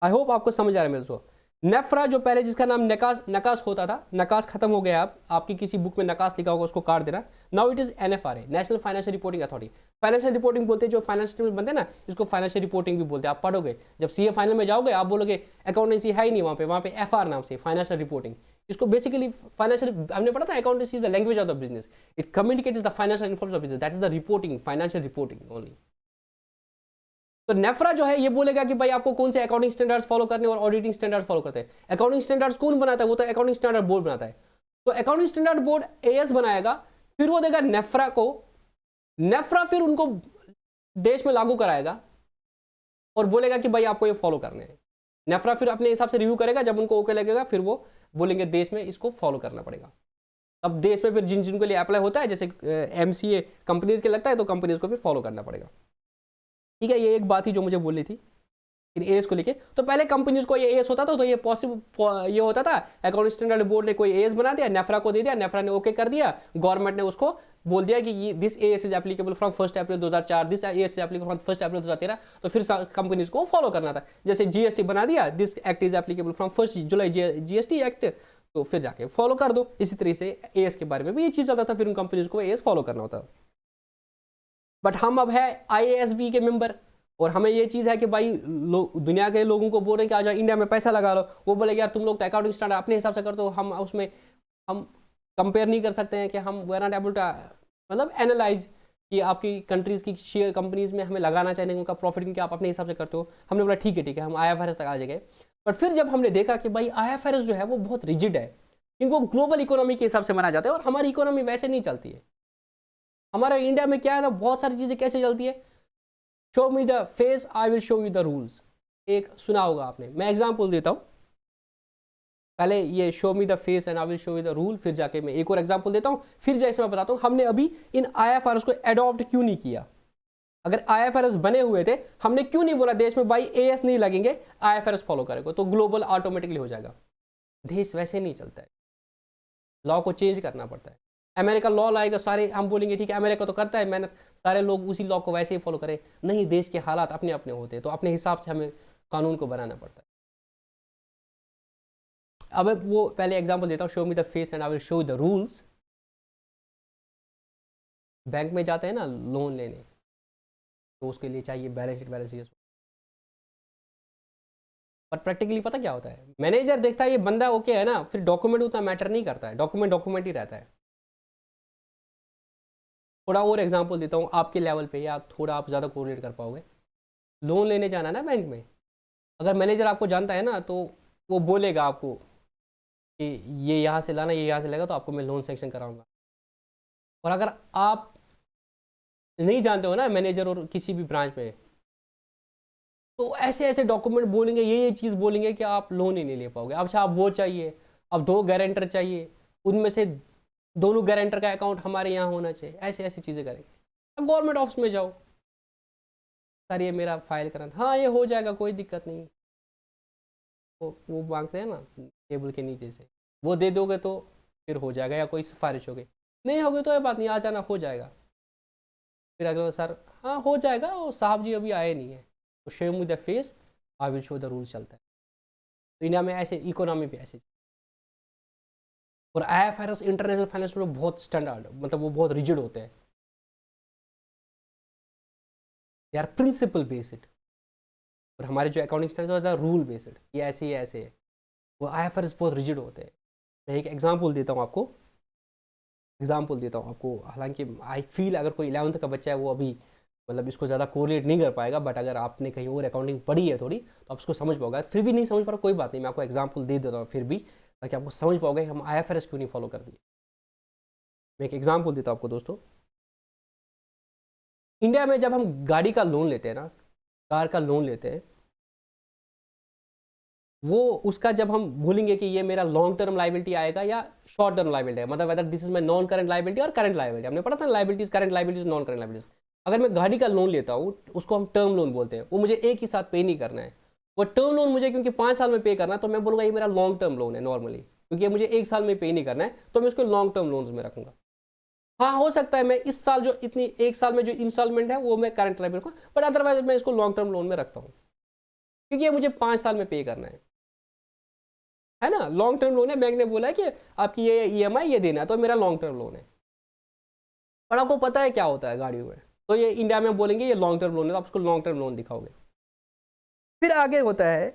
S1: आई होप आपको समझ आ रहा है मेरे दोस्तों। नेफ्रा जो पहले जिसका नाम नकास होता था, नकास खत्म हो गया। आप आपकी किसी बुक में नकास लिखा होगा उसको काट देना। Now it is NFRA, national financial reporting authority. Financial reporting बोलते हैं, जो फाइनेंशियल बनते हैं ना, इसको फाइनेंशियल रिपोर्टिंग भी बोलते हैं। आप पढ़ोगे जब सीए फाइनल में जाओगे, आप बोलोगे अकाउंटेंसी है ही नहीं वहाँ पे एफआर नाम से फाइनेंशियल रिपोर्टिंग। इसको बेसिकली फाइनेंशियल, हमने पढ़ा था accountancy is the language of the business, it communicates the financial information of business, that is the reporting, financial reporting only. तो नेफ्रा जो है ये बोलेगा कि भाई आपको कौन से अकाउंटिंग स्टैंडर्ड्स फॉलो करने और ऑडिटिंग स्टैंडर्ड्स फॉलो करते हैं। अकाउंटिंग स्टैंडर्ड्स कौन बनाता है? वो तो अकाउंटिंग स्टैंडर्ड बोर्ड बनाता है। तो अकाउंटिंग स्टैंडर्ड बोर्ड एएस बनाएगा, फिर वो देगा नेफ्रा को, नेफ्रा फिर उनको देश में लागू कराएगा और बोलेगा कि भाई आपको ये फॉलो करने हैं। नेफ्रा फिर अपने हिसाब से रिव्यू करेगा, जब उनको ओके लगेगा फिर वो बोलेंगे देश में इसको फॉलो करना पड़ेगा। अब देश में फिर जिन जिनको लिए अप्लाई होता है, जैसे एमसीए कंपनीज के लगता है, तो कंपनीज को फिर फॉलो करना पड़ेगा। ठीक है, ये एक बात थी जो मुझे बोलनी थी इन एएस को लेके। तो पहले कंपनीज को ये एएस होता था, तो ये पॉसिबल ये होता था, अकाउंटिंग स्टैंडर्ड बोर्ड ने कोई एएस बना दिया, नेफ्रा को दे दिया, नेफ्रा ने ओके कर दिया, गवर्नमेंट ने उसको बोल दिया कि this as is applicable from 1 April 2004, this as is applicable from 1 अप्रैल 2013। तो फिर कंपनीज को फॉलो करना था। जैसे जीएसटी बना दिया, this act is applicable from 1 July, GST act, तो फिर जाके फॉलो कर दो। इसी तरीके से एएस के बारे में भी ये चीज चलता था, फिर उन कंपनीज को एएस फॉलो करना होता। बट हम अब है आईएएसबी के मेंबर, और हमें ये चीज़ है कि भाई दुनिया के लोगों को बोल रहे हैं कि आ जाओ इंडिया में पैसा लगा लो। वो बोले यार तुम लोग तो अकाउंटिंग स्टैंडर्ड अपने हिसाब से करते हो, हम उसमें हम कंपेयर नहीं कर सकते हैं कि हम we are not able to मतलब एनालाइज कि आपकी कंट्रीज़ की शेयर कंपनीज में हमें लगाना चाहिए उनका प्रॉफिट, क्योंकि आप अपने हिसाब से करते हो। हमने बोला ठीक है हम आईएफआरएस तक आ जाएंगे। बट फिर जब हमने देखा कि भाई आईएफआरएस जो है वो बहुत रिजिड है, क्योंकि वो ग्लोबल इकोनॉमी के हिसाब से बनाया जाता है, और हमारी इकोनॉमी वैसे नहीं चलती है। हमारा इंडिया में क्या है ना, बहुत सारी चीज़ें कैसे चलती है, show me the face I will show you the rules. एक सुना होगा आपने, मैं एग्जांपल देता हूं। पहले ये show me the face and I will show you the rule, फिर जाके मैं एक और एग्जांपल देता हूं, फिर जैसे मैं बताता हूं हमने अभी इन आईएफआरएस को अडॉप्ट क्यों नहीं किया। अगर आईएफआरएस बने हुए थे, हमने क्यों नहीं बोला देश में भाई एएस नहीं लगेंगे, आईएफआरएस फॉलो करेगा, तो ग्लोबल ऑटोमेटिकली हो जाएगा। देश वैसे नहीं चलता है, लॉ को चेंज करना पड़ता है। अमेरिका लॉ लाएगा, सारे हम बोलेंगे ठीक है अमेरिका तो करता है मेहनत, सारे लोग उसी लॉ को वैसे ही फॉलो करें। नहीं, देश के हालात अपने अपने होते हैं, तो अपने हिसाब से हमें कानून को बनाना पड़ता है। अब वो पहले एग्जांपल देता हूँ, show me the face and I will show the rules. Bank में जाते हैं ना लोन लेने, तो उसके लिए चाहिए बैलेंस शीट। पर प्रैक्टिकली पता क्या होता है, मैनेजर देखता है ये बंदा ओके है ना, फिर डॉक्यूमेंट उतना मैटर नहीं करता है, डॉक्यूमेंट ही रहता है। थोड़ा और एग्जांपल देता हूँ आपके लेवल पे, या थोड़ा आप ज़्यादा कोरिलेट कर पाओगे। लोन लेने जाना ना बैंक में, अगर मैनेजर आपको जानता है ना, तो वो बोलेगा आपको कि ये यहाँ से लाना, ये यहाँ से लेगा, तो आपको मैं लोन सेंक्शन कराऊंगा। और अगर आप नहीं जानते हो ना मैनेजर और किसी भी ब्रांच में, तो ऐसे ऐसे डॉक्यूमेंट बोलेंगे, ये चीज़ बोलेंगे कि आप लोन ही नहीं ले पाओगे। अच्छा आप वो चाहिए, अब 2 गारंटर चाहिए, उनमें से दोनों गारंटर का अकाउंट हमारे यहाँ होना चाहिए, ऐसे ऐसी चीज़ें करेंगे। अब गवर्नमेंट ऑफिस में जाओ, सर ये मेरा फाइल करना था, हाँ ये हो जाएगा कोई दिक्कत नहीं, वो मांगते हैं ना टेबल के नीचे से, वो दे दोगे तो फिर हो जाएगा, या कोई सिफारिश हो गई, नहीं होगी तो ये बात नहीं, आ जाना हो जाएगा। फिर अगर सर हाँ हो जाएगा, और साहब जी अभी आए नहीं है, तो show me the face I will show the rule चलता है। तो इंडिया में ऐसे इकोनॉमी पे ऐसे, और आईएफआरएस इंटरनेशनल फाइनेंस में बहुत स्टैंडर्ड, मतलब वो बहुत रिजिड होते हैं, दे आर प्रिंसिपल बेस्ड। और हमारे जो अकाउंटिंग स्टैंडर्ड होता है रूल बेस्ड, ये ऐसे ही ऐसे है, वो आईएफआरएस बहुत रिजिड होते हैं। मैं एक एग्जांपल देता हूँ आपको, हालांकि आई फील अगर कोई 11th का बच्चा है वो अभी मतलब इसको ज़्यादा कोरिलेट नहीं कर पाएगा, बट अगर आपने कहीं और अकाउंटिंग पढ़ी है थोड़ी, तो आप उसको समझ पाओगे। फिर भी नहीं समझ पा रहा कोई बात नहीं, मैं आपको एग्जांपल दे देता हूँ फिर भी, ताकि आपको समझ पाओगे हम आईएफआरएस क्यों नहीं फॉलो कर दिए। मैं एक एग्जांपल देता हूँ आपको दोस्तों। इंडिया में जब हम गाड़ी का लोन लेते हैं ना, कार का लोन लेते हैं, वो उसका जब हम भूलेंगे कि ये मेरा लॉन्ग टर्म लाइबिलिटी आएगा या शॉर्ट टर्म लाइबिलिटी है, मतलब whether this is my non current liability और करंट लाइबिलिटी। हमने पढ़ा था liabilities, current liabilities, non current liabilities. अगर मैं गाड़ी का लोन लेता हूँ, उसको हम टर्म लोन बोलते हैं, वो मुझे एक ही साथ पे नहीं करना है। वो टर्म लोन मुझे क्योंकि 5 साल में पे करना है, तो मैं बोलूँगा ये मेरा लॉन्ग टर्म लोन है नॉर्मली, क्योंकि मुझे 1 साल में पे नहीं करना है, तो मैं उसको लॉन्ग टर्म लोन में रखूंगा। हाँ, हो सकता है मैं इस साल जो इतनी 1 साल में जो इंस्टॉलमेंट है वो मैं करंट लाइबिलिटी रखूँ, बट अदरवाइज मैं इसको लॉन्ग टर्म लोन में रखता हूँ, क्योंकि ये मुझे 5 साल में पे करना है ना। लॉन्ग टर्म लोन है, बैंक ने बोला है कि आपकी ये ईएमआई ये देना है, तो मेरा लॉन्ग टर्म लोन है। पर आपको पता है क्या होता है गाड़ियों में, तो ये इंडिया में बोलेंगे ये लॉन्ग टर्म लोन है, तो आप उसको लॉन्ग टर्म लोन दिखाओगे। फिर आगे होता है,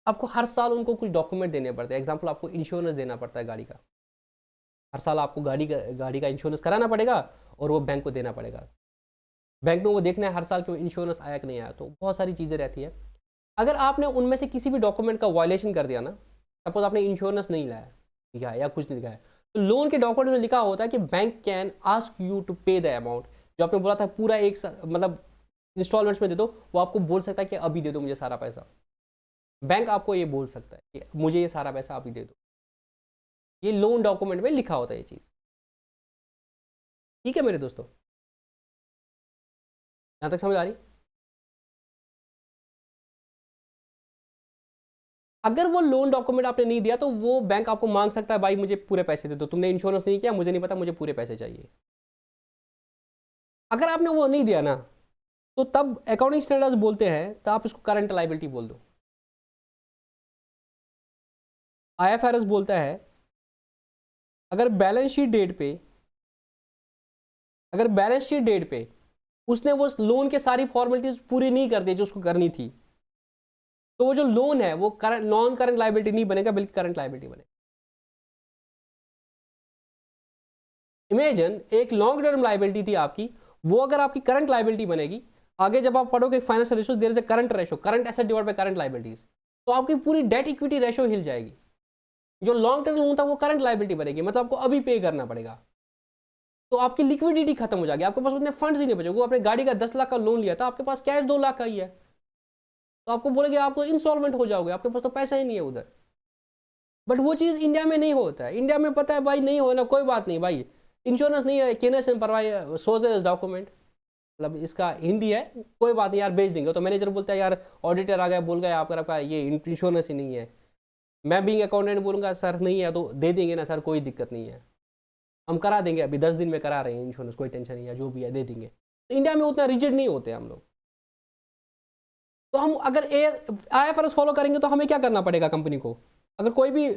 S1: आपको हर साल उनको कुछ डॉक्यूमेंट देने पड़ते हैं। एग्जाम्पल, आपको इंश्योरेंस देना पड़ता है गाड़ी का, हर साल आपको गाड़ी का इंश्योरेंस कराना पड़ेगा और वो बैंक को देना पड़ेगा। बैंक में वो देखना है हर साल कि इंश्योरेंस आया कि नहीं आया, तो बहुत सारी चीज़ें रहती है। अगर आपने उनमें से किसी भी डॉक्यूमेंट का वायलेशन कर दिया ना, सपोज आपने इंश्योरेंस नहीं लाया, दिखाया या कुछ नहीं दिखाया, तो लोन के डॉक्यूमेंट में लिखा होता है कि bank can ask you to pay the amount. जो आपने बोला था पूरा एक मतलब इंस्टॉलमेंट्स में दे दो, वो आपको बोल सकता है कि अभी दे दो मुझे सारा पैसा। बैंक आपको ये बोल सकता है कि मुझे ये सारा पैसा अभी दे दो। ये लोन डॉक्यूमेंट में लिखा होता है ये चीज़। ठीक है मेरे दोस्तों, यहाँ तक समझ आ रही? अगर वो लोन डॉक्यूमेंट आपने नहीं दिया, तो वो बैंक आपको मांग सकता है, भाई मुझे पूरे पैसे दे दो, तुमने इंश्योरेंस नहीं किया, मुझे नहीं पता, मुझे पूरे पैसे चाहिए। अगर आपने वो नहीं दिया ना, तो तब अकाउंटिंग स्टैंडर्ड्स बोलते हैं, तो आप इसको करंट लाइबिलिटी बोल दो। आईएफआरएस बोलता है अगर बैलेंस शीट डेट पे, उसने वो लोन के सारी फॉर्मेलिटीज पूरी नहीं कर दी जो उसको करनी थी, तो वो जो लोन है वो करंट नॉन करंट लाइबिलिटी नहीं बनेगा, बल्कि करंट लाइबिलिटी बनेगा। इमेजिन एक लॉन्ग टर्म लाइबिलिटी थी आपकी, वो अगर आपकी करंट लाइबिलिटी बनेगी, आगे जब आप पढ़ोगे financial ratio, there is a current ratio, current asset divide by current liabilities, तो आपकी पूरी डेट इक्विटी रेशियो हिल जाएगी। जो लॉन्ग टर्म लोन था वो करंट लाइबिलिटी बनेगी, मतलब आपको अभी पे करना पड़ेगा, तो आपकी लिक्विडिटी खत्म हो जाएगी, आपके पास उतने फंड्स ही नहीं बचेंगे। वो आपने गाड़ी का 10 लाख का लोन लिया था, आपके पास कैश 2 लाख का ही है, तो आपको बोलेंगे आप तो इंस्टॉलमेंट हो जाओगे, आपके पास तो पैसा ही नहीं है उधर। बट वो चीज़ इंडिया में नहीं होता है। इंडिया में पता है भाई नहीं होना कोई बात नहीं, भाई इंश्योरेंस नहीं है, केने से परवाह सोज डॉक्यूमेंट, मतलब इसका हिंदी है, कोई बात नहीं यार भेज देंगे। तो मैनेजर बोलता है यार ऑडिटर आ गया बोल गया आपका ये इंश्योरेंस ही नहीं है, मैं भी अकाउंटेंट बोलूँगा सर नहीं है, तो दे देंगे ना सर, कोई दिक्कत नहीं है, हम करा देंगे, अभी 10 दिन में करा रहे हैं इंश्योरेंस, कोई टेंशन नहीं है, जो भी है दे देंगे। तो इंडिया में उतना रिजिड नहीं होते हम लोग। तो हम अगर आईएफआरएस फॉलो करेंगे तो हमें क्या करना पड़ेगा कंपनी को, अगर कोई भी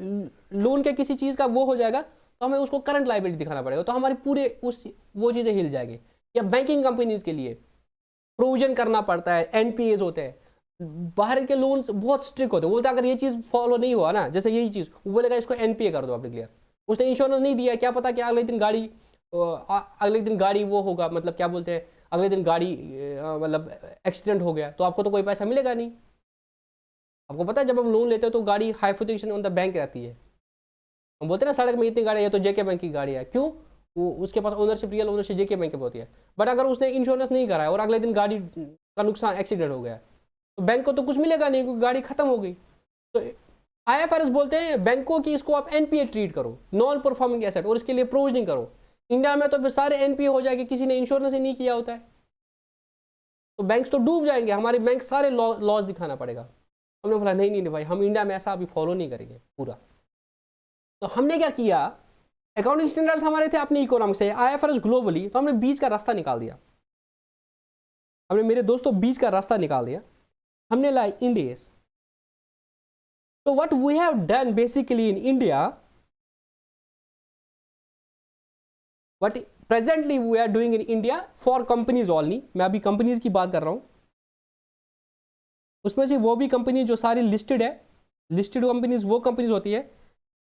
S1: लोन के किसी चीज़ का वो हो जाएगा, तो हमें उसको करंट लाइबिलिटी दिखाना पड़ेगा, तो हमारी पूरे उस वो चीज़ें हिल जाएंगी। या बैंकिंग कंपनीज के लिए प्रोविजन करना पड़ता है, एनपीएज होते हैं, बाहर के लोन्स बहुत स्ट्रिक्ट होते हैं, बोलते हैं अगर ये चीज़ फॉलो नहीं हुआ ना, जैसे यही चीज़, वो बोलेगा इसको एनपीए कर दो आप क्लियर। उसने इंश्योरेंस नहीं दिया, क्या पता कि अगले दिन गाड़ी वो होगा, मतलब क्या बोलते हैं, अगले दिन गाड़ी मतलब एक्सीडेंट हो गया, तो आपको तो कोई पैसा मिलेगा नहीं। आपको पता है जब हम लोन लेते हैं तो गाड़ी हाइपोथेकेशन ऑन द बैंक रहती है, हम बोलते हैं ना सड़क में इतनी गाड़ी है तो जेके बैंक की गाड़ी है, क्यों, वो उसके पास ओनरशिप, रियल ओनरशिप जेके बैंक की होती है। बट अगर उसने इंश्योरेंस नहीं कराया और अगले दिन गाड़ी का नुकसान, एक्सीडेंट हो गया, तो बैंक को तो कुछ मिलेगा नहीं, क्योंकि गाड़ी खत्म हो गई। तो आईएफआरएस बोलते हैं बैंकों की इसको आप एनपीए ट्रीट करो, नॉन परफॉर्मिंग एसेट, और इसके लिए प्रोविजनिंग करो। इंडिया में तो फिर सारे एनपीए हो जाएंगे, किसी ने इंश्योरेंस ही नहीं किया होता है, तो बैंक्स तो डूब जाएंगे, हमारे बैंक सारे लॉस दिखाना पड़ेगा। हमने बोला नहीं नहीं भाई, हम इंडिया में ऐसा अभी फॉलो नहीं करेंगे पूरा। तो हमने क्या किया, अकाउंटिंग स्टैंडर्ड्स हमारे थे अपने इकोनॉमिक्स से, आईएफआरएस ग्लोबली, तो हमने बीच का रास्ता निकाल दिया। हमने मेरे दोस्तों बीच का रास्ता निकाल दिया, हमने लाई इंडियस। तो what we have done basically in India, what presently we are doing in India for companies only, मैं अभी कंपनीज की बात कर रहा हूं, उसमें से वो भी कंपनी जो सारी लिस्टेड है, लिस्टेड कंपनीज वो कंपनीज होती है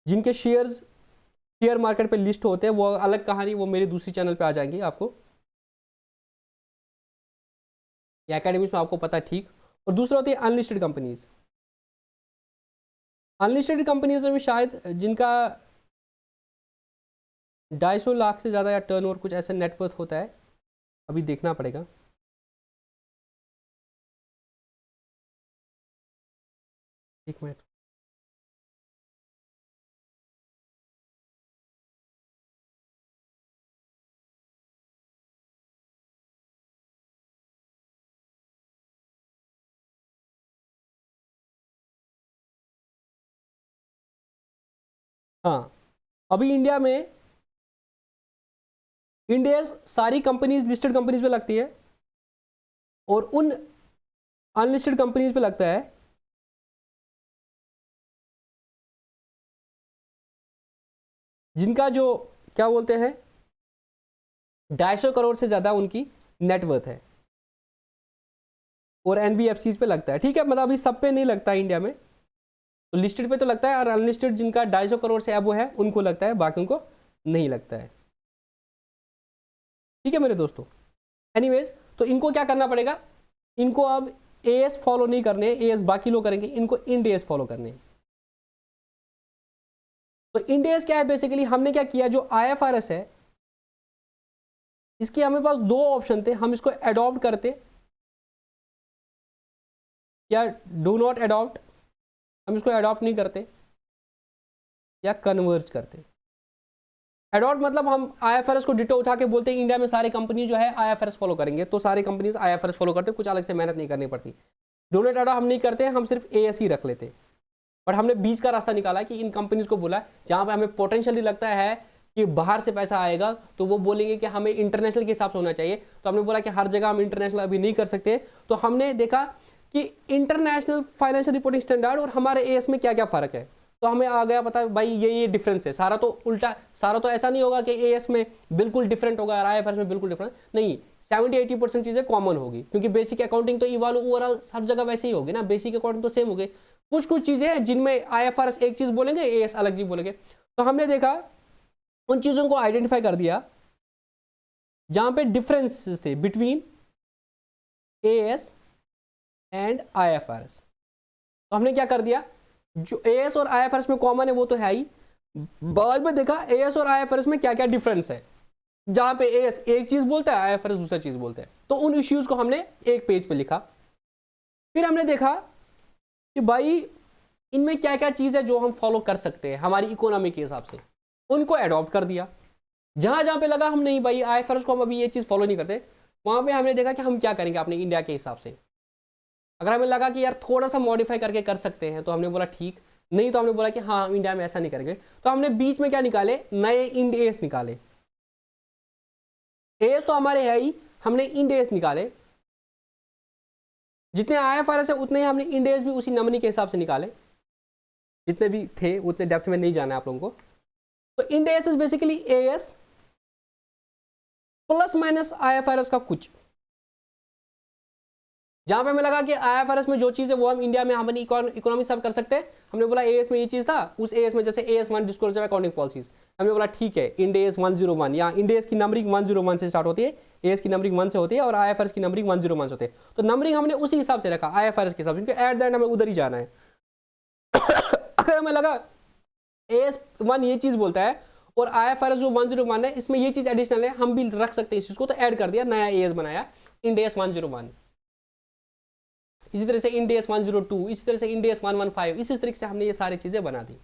S1: जिनके शेयर मार्केट पे लिस्ट होते हैं, वो अलग कहानी, वो मेरे दूसरी चैनल पे आ जाएंगी आपको, या एकेडमिक्स में आपको पता है ठीक। और दूसरा होती है अनलिस्टेड कंपनीज। अनलिस्टेड कंपनीज में शायद जिनका 250 लाख से ज़्यादा या टर्नओवर कुछ ऐसा नेटवर्थ होता है, अभी देखना पड़ेगा। एक मिनट। हाँ, अभी इंडिया में इंडिया सारी कंपनीज लिस्टेड कंपनीज पे लगती है और उन अनलिस्टेड कंपनीज पे लगता है जिनका जो क्या बोलते हैं 250 करोड़ से ज़्यादा उनकी नेटवर्थ है, और एनबीएफसीज पे लगता है। ठीक है, मतलब अभी सब पे नहीं लगता है इंडिया में, तो लिस्टेड पे तो लगता है, और अनलिस्टेड जिनका 250 करोड़ से अब वो है उनको लगता है, बाकी को नहीं लगता है। ठीक है मेरे दोस्तों। एनीवेज, तो इनको क्या करना पड़ेगा, इनको अब एएस फॉलो नहीं करने, एएस बाकी लोग करेंगे, इनको इंड एएस फॉलो करने। तो इंड एएस क्या है बेसिकली, हमने क्या किया, जो आईएफआरएस है इसके हमें पास दो ऑप्शन थे, हम इसको अडॉप्ट करते या डू नॉट अडॉप्ट, हम इसको अडॉप्ट नहीं करते या कन्वर्ज करते। अडॉप्ट मतलब हम आईएफआरएस को डिटो उठा के बोलते हैं इंडिया में सारी कंपनी जो है आईएफआरएस फॉलो करेंगे, तो सारी कंपनीज आईएफआरएस फॉलो करते, कुछ अलग से मेहनत नहीं करनी पड़ती। डू नॉट अडॉप्ट हम नहीं करते, हम सिर्फ एएस ही रख लेते। बट हमने बीच का रास्ता निकाला कि इन कंपनीज को बोला जहां पे हमें पोटेंशियली लगता है कि बाहर से पैसा आएगा, तो वो बोलेंगे कि हमें इंटरनेशनल के हिसाब से होना चाहिए, तो हमने बोला कि हर जगह हम इंटरनेशनल अभी नहीं कर सकते। तो हमने देखा कि इंटरनेशनल फाइनेंशियल रिपोर्टिंग स्टैंडर्ड और हमारे एएस में क्या क्या फर्क है, तो हमें आ गया पता भाई ये डिफरेंस है। सारा तो उल्टा, सारा तो ऐसा नहीं होगा कि एएस में बिल्कुल डिफरेंट होगा और आईएफआरएस में बिल्कुल डिफरेंट नहीं, 70-80% चीजें कॉमन होगी, क्योंकि बेसिक अकाउंटिंग तो इवाल्व ओवरऑल हर जगह वैसे ही होगी ना, बेसिक अकाउंटिंग तो सेम होगी। कुछ कुछ चीजें हैं जिनमें आईएफआरएस एक चीज बोलेंगे, एएस अलग चीज बोलेंगे। तो हमने देखा उन चीजों को आइडेंटिफाई कर दिया जहां पे डिफरेंसेस थे बिटवीन एएस एंड आईएफआरएस। तो हमने क्या कर दिया, जो एएस और आईएफआरएस में कॉमन है वो तो है ही, बाद में देखा एएस और आईएफआरएस में क्या क्या डिफरेंस है, जहां पे एएस एक चीज बोलता है, आईएफआरएस दूसरा चीज बोलता है। तो उन इश्यूज को हमने एक पेज पे लिखा। फिर हमने देखा कि भाई इनमें क्या क्या चीज है जो हम फॉलो कर सकते हैं हमारी इकोनॉमी के हिसाब से, उनको अडॉप्ट कर दिया। जहां जहां पे लगा हम नहीं भाई आईएफआरएस को हम अभी ये चीज फॉलो नहीं करते, वहां पे हमने देखा कि हम क्या करेंगे अपने इंडिया के हिसाब से। अगर हमें लगा कि यार थोड़ा सा मॉडिफाई करके कर सकते हैं, तो हमने बोला ठीक, नहीं तो हमने बोला कि हाँ हम इंडिया में ऐसा नहीं करेंगे। तो हमने बीच में क्या निकाले, नए इंड एस निकाले। एस तो हमारे है ही, हमने इंड एस निकाले। जितने आईएफआरएस है उतने ही हमने इंड एस भी उसी नमनी के हिसाब से निकाले, जितने भी थे उतने डेप्थ में नहीं जाना है आप लोगों को। तो end S is basically as plus minus IFRS का कुछ। जहां पे हमें लगा कि आईएफआरएस में जो चीज है वो हम इंडिया में हमारी इकोनॉमी सर्व कर सकते हैं, हमने बोला एएस में ये चीज था, उस एएस में जैसे एएस 1 डिस्क्लोजर अकाउंटिंग पॉलिसीज, हमने बोला ठीक है इंड एएस 101, या इंड एएस की नंबरिंग 101 से स्टार्ट होती है, एएस की नंबरिंग 1 से होती है और आईएफआरएस की नंबरिंग 101 से होती है। तो नंबरिंग हमने उसी हिसाब से रखा आईएफआरएस के हिसाब से, क्योंकि एट द एंड हमें उधर ही जाना है। अगर हमें लगा एएस 1 ये चीज बोलता है और आईएफआरएस जो 101 है इसमें ये चीज एडिशनल है, हम भी रख सकते हैं इस चीज को, तो ऐड कर दिया, नया एएस बनाया इंड एएस 101। इसी तरह से इंड एएस 102, इसी तरह से इंड एएस 115, इसी तरीके से हमने ये सारी चीजें बना दी।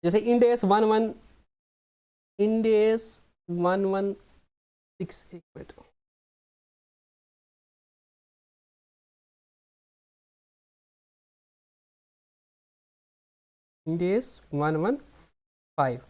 S1: जैसे इंड एएस 11, इंड एएस 116, एक मिनट, इंड एएस 115,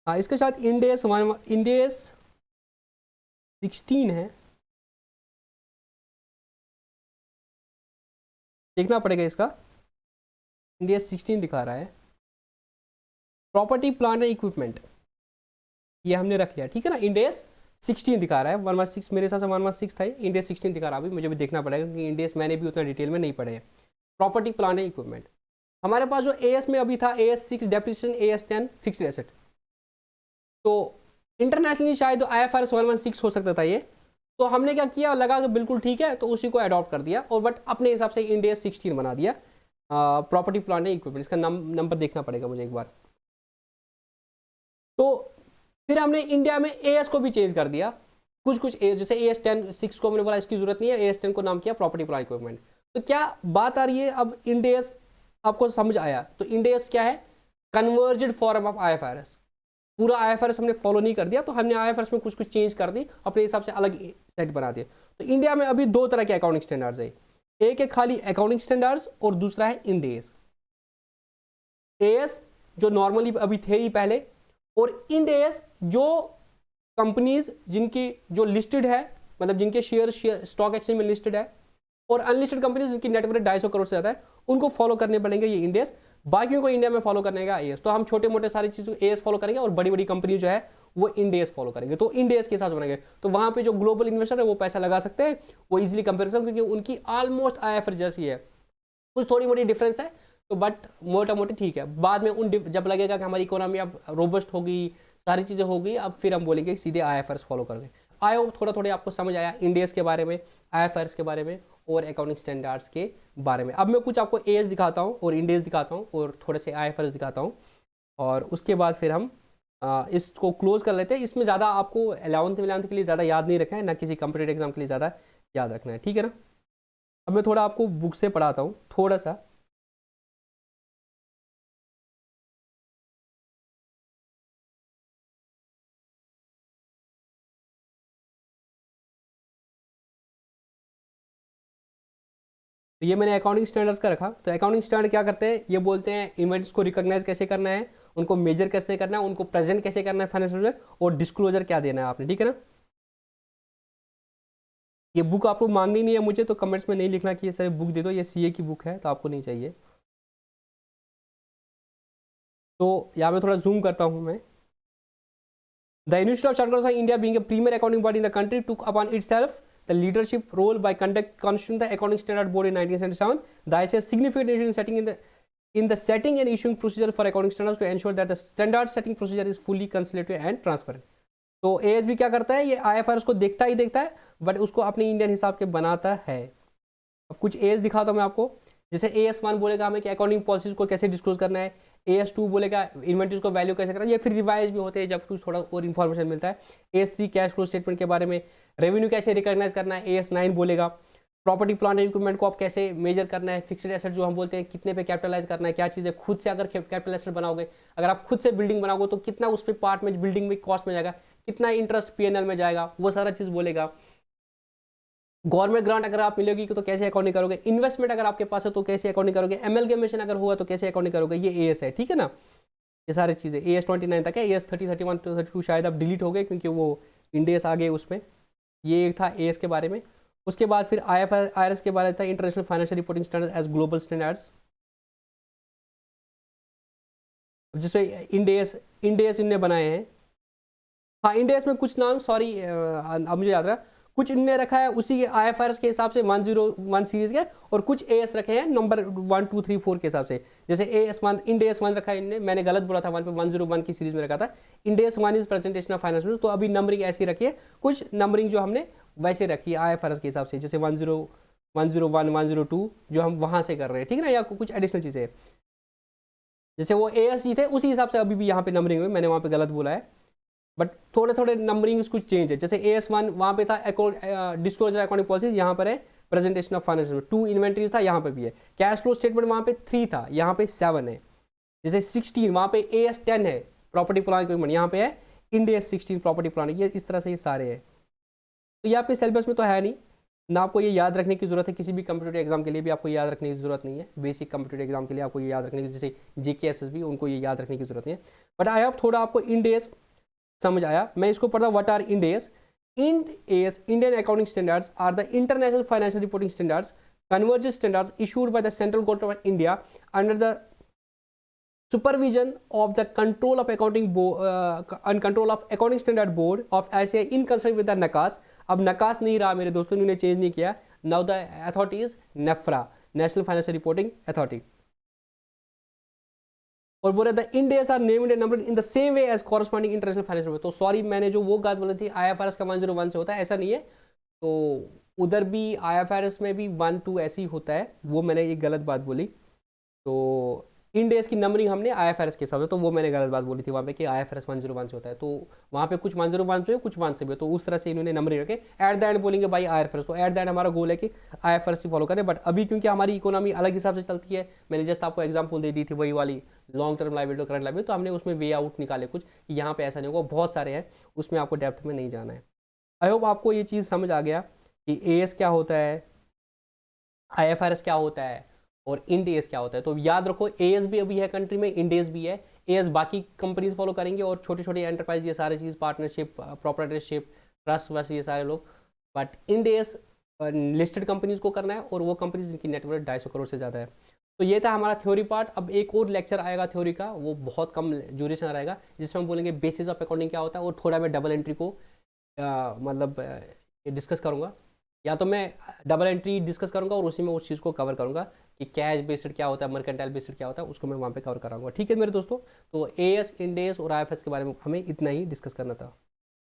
S1: हाँ इसके साथ इंड एएस 16 है, देखना पड़ेगा इसका। इंडिया 16 दिखा रहा है। प्रॉपर्टी प्लांट एंड इक्विपमेंट ये हमने रख लिया, ठीक है ना। इंडेस 16 दिखा रहा है, 116 मेरे हिसाब से 116 था, इंडेस 16 दिखा रहा है। अभी मुझे भी देखना पड़ेगा क्योंकि इंडेस मैंने भी उतना डिटेल में नहीं पढ़े हैं। प्रॉपर्टी प्लांट एंड इक्विपमेंट हमारे पास जो एएस में अभी था, AS6 depreciation, AS10 fixed asset. तो इंटरनेशनली शायद IFRS 116 हो सकता था ये, तो हमने क्या किया, लगा कि बिल्कुल ठीक है तो उसी को अडॉप्ट कर दिया और बट अपने हिसाब से इंडेस 16 बना दिया। प्रॉपर्टी प्लांट एंड इक्विपमेंट इसका नंबर देखना पड़ेगा मुझे एक बार। तो फिर हमने इंडिया में एएस को भी चेंज कर दिया, कुछ एएस, जैसे AS10 6 को हमने बोला इसकी जरूरत नहीं है, AS10 को नाम किया प्रॉपर्टी प्लांट इक्विपमेंट। तो क्या बात आ रही है, अब इंडेस आपको समझ आया। तो इंडेस क्या है, कन्वर्जेड फॉर्म ऑफ IFRS। पूरा IFRS हमने फॉलो नहीं कर दिया, तो हमने IFRS में कुछ चेंज कर दी, अपने हिसाब से अलग सेट बना दिया। तो इंडिया में अभी दो तरह के अकाउंटिंग स्टैंडर्ड्स है, एक है खाली अकाउंटिंग स्टैंडर्ड्स और दूसरा है इंडेस। एएस जो नॉर्मली अभी थे ही पहले, और इंडेस जो कंपनीज जिनकी जो लिस्टेड है, मतलब जिनके शेयर स्टॉक एक्सचेंज में लिस्टेड है, और अनलिस्टेड कंपनीज जिनकी नेटवर्थ 250 करोड़ से ज्यादा है, उनको फॉलो करने पड़ेंगे ये इंडेस। बाकियों को इंडिया में फॉलो करने का एएस। तो हम छोटे मोटे सारी चीजों एएस फॉलो करेंगे और बड़ी बड़ी कंपनी जो है वो इंडेस फॉलो करेंगे। तो इंडेस के साथ बनेंगे, तो वहां पे जो ग्लोबल इन्वेस्टर है वो पैसा लगा सकते हैं, वो इजीली कंपेरिजन, क्योंकि उनकी ऑलमोस्ट IFRS जैसी है, कुछ थोड़ी मोटी डिफरेंस है, तो बट मोटा मोटी ठीक है। बाद में उन जब लगेगा कि हमारी इकोनॉमी अब रोबस्ट होगी, सारी चीजें हो गई, अब फिर हम बोलेंगे सीधे IFRS फॉलो करेंगे। आई होप थोड़ा थोड़ा आपको समझ आया इंडेस के बारे में, IFRS के बारे में और अकाउंटिंग स्टैंडर्ड्स के बारे में। अब मैं कुछ आपको एएस दिखाता हूँ और इंडेस दिखाता हूँ और थोड़े से IFRS दिखाता हूँ, और उसके बाद फिर हम इसको क्लोज कर लेते हैं। इसमें ज़्यादा आपको 11th के लिए ज़्यादा याद नहीं रखना है, ना किसी कंप्यूटर एग्जाम के लिए ज़्यादा याद रखना है, ठीक है ना। अब मैं थोड़ा आपको बुक से पढ़ाता हूँ थोड़ा सा। तो ये मैंने अकाउंटिंग स्टैंडर्ड्स का रखा। तो अकाउंटिंग स्टैंडर्ड क्या करते हैं, ये बोलते हैं इवेंट्स को रिकॉग्नाइज कैसे करना है, उनको मेजर कैसे करना है, उनको प्रेजेंट कैसे करना है फाइनेंशियल में, और डिस्क्लोजर क्या देना है आपने, ठीक है ना। ये बुक आपको मांगनी नहीं है मुझे, तो कमेंट्स में नहीं लिखना कि ये सारी बुक दे दो, ये CA की बुक है तो आपको नहीं चाहिए। तो यहाँ पे थोड़ा जूम करता हूँ मैं। The institute of chartered accountants India being a premier accounting body in the country took upon itself the leadership role by constituting the Accounting Standard Board in 1977. The ICS significant in setting in the setting and issuing procedure for accounting standards to ensure that the standard setting procedure is fully conciliatory and transparent. तो ASB क्या करता है, ये IFRS को देखता ही देखता है, but उसको अपने इंडियन हिसाब के बनाता है। अब कुछ AS दिखाता हूँ मैं आपको। जैसे AS1 बोलेगा हमें कि अकाउंटिंग पॉलिसीज को कैसे डिस्क्लोज करना है, AS2 बोलेगा इन्वेंट्रीज को वैल्यू कैसे करना है, ये फिर रिवाइज भी होते हैं जब कुछ थोड़ा और इन्फॉर्मेशन मिलता है। AS3 कैश फ्लो स्टेटमेंट के बारे में, रेवेन्यू कैसे रिकॉग्नाइज करना है। AS9 बोलेगा प्रॉपर्टी प्लांट एंड इक्विपमेंट को आप कैसे मेजर करना है, फिक्स्ड एसेट जो हम बोलते हैं कितने पे कैपिटलाइज करना है, क्या चीज़ है। खुद से अगर कैपिटल एसेट बनाओगे, अगर आप खुद से बिल्डिंग बनाओगे तो कितना उस पर पार्ट में बिल्डिंग में कॉस्ट में जाएगा, कितना इंटरेस्ट PNL में जाएगा, वो सारा चीज़ बोलेगा। गवर्नमेंट ग्रांट अगर आप मिलेगी तो कैसे अकाउंटिंग करोगे, इन्वेस्टमेंट अगर आपके पास है तो कैसे अकाउंटिंग करोगे, एमएलगेमेशन अगर हुआ तो कैसे अकाउंटिंग करोगे, ये AS है, ठीक है ना। ये सारी चीज़ें AS29 तक है। AS30, 31, 32 शायद अब डिलीट हो गए क्योंकि वो इंडेस आ गए उसमें। ये था AS के बारे में। उसके बाद फिर IFRS के बारे में था, international financial reporting standards as global standards. जिसमें इंडेस इनने बनाए हैं। हाँ, इंडेस में कुछ नाम, सॉरी अब मुझे याद रहा, कुछ इनने रखा है उसी IFRS के हिसाब से 101 सीरीज के, और कुछ AS रखे हैं नंबर 1 2 3 4 के हिसाब से। जैसे AS1 इंडेस 1 रखा है इनने, मैंने गलत बोला था, 1 पे 101 की सीरीज में रखा था। इंडेस 1 इज प्रेजेंटेशन ऑफ फाइनेंशियल, तो अभी नंबरिंग ऐसी रखी है, कुछ नंबरिंग जो हमने वैसे रखी है IFRS के हिसाब से, जैसे 101 102 जो हम वहाँ से कर रहे हैं, ठीक है ना, या कुछ एडिशनल चीज़ें जैसे वो AS थे उसी हिसाब से अभी भी यहाँ पे नंबरिंग हुई, मैंने वहाँ पे गलत बोला है, बट थोड़े थोड़े नंबरिंग कुछ चेंज है। जैसे AS1 वहाँ पे था डिस्क्लोजर अकाउंटिंग पॉलिसी, यहाँ पर है प्रेजेंटेशन ऑफ फाइनेंशियल। 2 इन्वेंट्रीज था, यहाँ पे भी है। कैश फ्लो स्टेटमेंट वहाँ पे 3 था, यहाँ पे 7 है। जैसे 16 वहाँ पे AS10 है प्रॉपर्टी प्लान इक्विपमेंट, यहाँ पे है इंडेस 16 प्रॉपर्टी प्लान। ये इस तरह से ये सारे हैं। तो ये आपके सिलेबस में तो है नहीं ना, आपको ये याद रखने की जरूरत है। किसी भी कंप्यूटर एग्जाम के लिए भी आपको याद रखने की जरूरत नहीं है। बेसिक कंप्यूटर एग्जाम के लिए आपको ये याद रखने की, जैसे GK SSB, उनको ये याद रखने की जरूरत नहीं है। बट आई होप थोड़ा आपको इंडेस समझ आया। मैं इसको पढ़ता हूँ, what are IndAS. Ind AS Indian accounting standards are the international financial reporting standards convergence standards issued by the central government of India under the supervision of the control of accounting and control of accounting standard board of ICAI in concert with the NACAS. अब NACAS नहीं रहा मेरे दोस्तों, इन्होंने change नहीं किया. Now the authority is NAFRA, National Financial Reporting Authority. और बोले the Ind AS are named and numbered in the same way as corresponding international financial. तो सॉरी, मैंने जो वो बात बोली थी IFRS का 101 से होता है, ऐसा नहीं है. तो उधर भी IFRS में भी 1-2 ऐसे ही होता है, वो मैंने एक गलत बात बोली. तो इंडेस की नंबरिंग हमने IFRS के हिसाब से, तो वो मैंने गलत बात बोली थी वहाँ पे कि IFRS 101 से होता है. तो वहाँ पे कुछ 101 से कुछ 1 से भी, तो उस तरह से इन्होंने नंबरिंग रखे. एट द एंड बोलेंगे भाई IFRS, तो एट द एंड हमारा गोल है कि IFRS ही फॉलो करें. बट अभी क्योंकि हमारी इकोनॉमी अलग हिसाब से चलती है, मैंने जस्ट आपको एग्जाम्पल दे दी थी वही वाली लॉन्ग टर्म लायबिलिटी और करंट लायबिलिटी, तो हमने उसमें वे आउट निकाले कुछ, यहाँ पे ऐसा नहीं होगा. बहुत सारे हैं, उसमें आपको डेप्थ में नहीं जाना है. आई होप आपको ये चीज़ समझ आ गया कि AS क्या होता है, IFRS क्या होता है और इंड AS क्या होता है. तो याद रखो, AS भी अभी है कंट्री में, इंड AS भी है. AS बाकी कंपनीज फॉलो करेंगे और छोटी छोटी एंटरप्राइज, ये सारी चीज़, पार्टनरशिप, प्रोप्राइटरशिप, ट्रस्ट, वैसे ये सारे लोग. But Ind AS listed companies को करना है, और वो कंपनीज जिनकी नेटवर्थ 250 करोड़ से ज़्यादा है. तो ये था हमारा थ्योरी पार्ट. अब एक और लेक्चर आएगा थ्योरी का, वो बहुत कम ड्यूरेशन रहेगा, जिसमें हम बोलेंगे बेसिस ऑफ अकाउंटिंग क्या होता है, और थोड़ा मैं डबल एंट्री को मतलब डिस्कस करूँगा. या तो मैं डबल एंट्री डिस्कस करूंगा और उसी में उस चीज़ को कवर करूंगा कि कैश बेस्ड क्या होता है, मर्केंटाइल बेस्ड क्या होता है, उसको मैं वहाँ पे कवर कराऊंगा. ठीक है मेरे दोस्तों. तो AS, इंड AS और IFRS के बारे में हमें इतना ही डिस्कस करना था.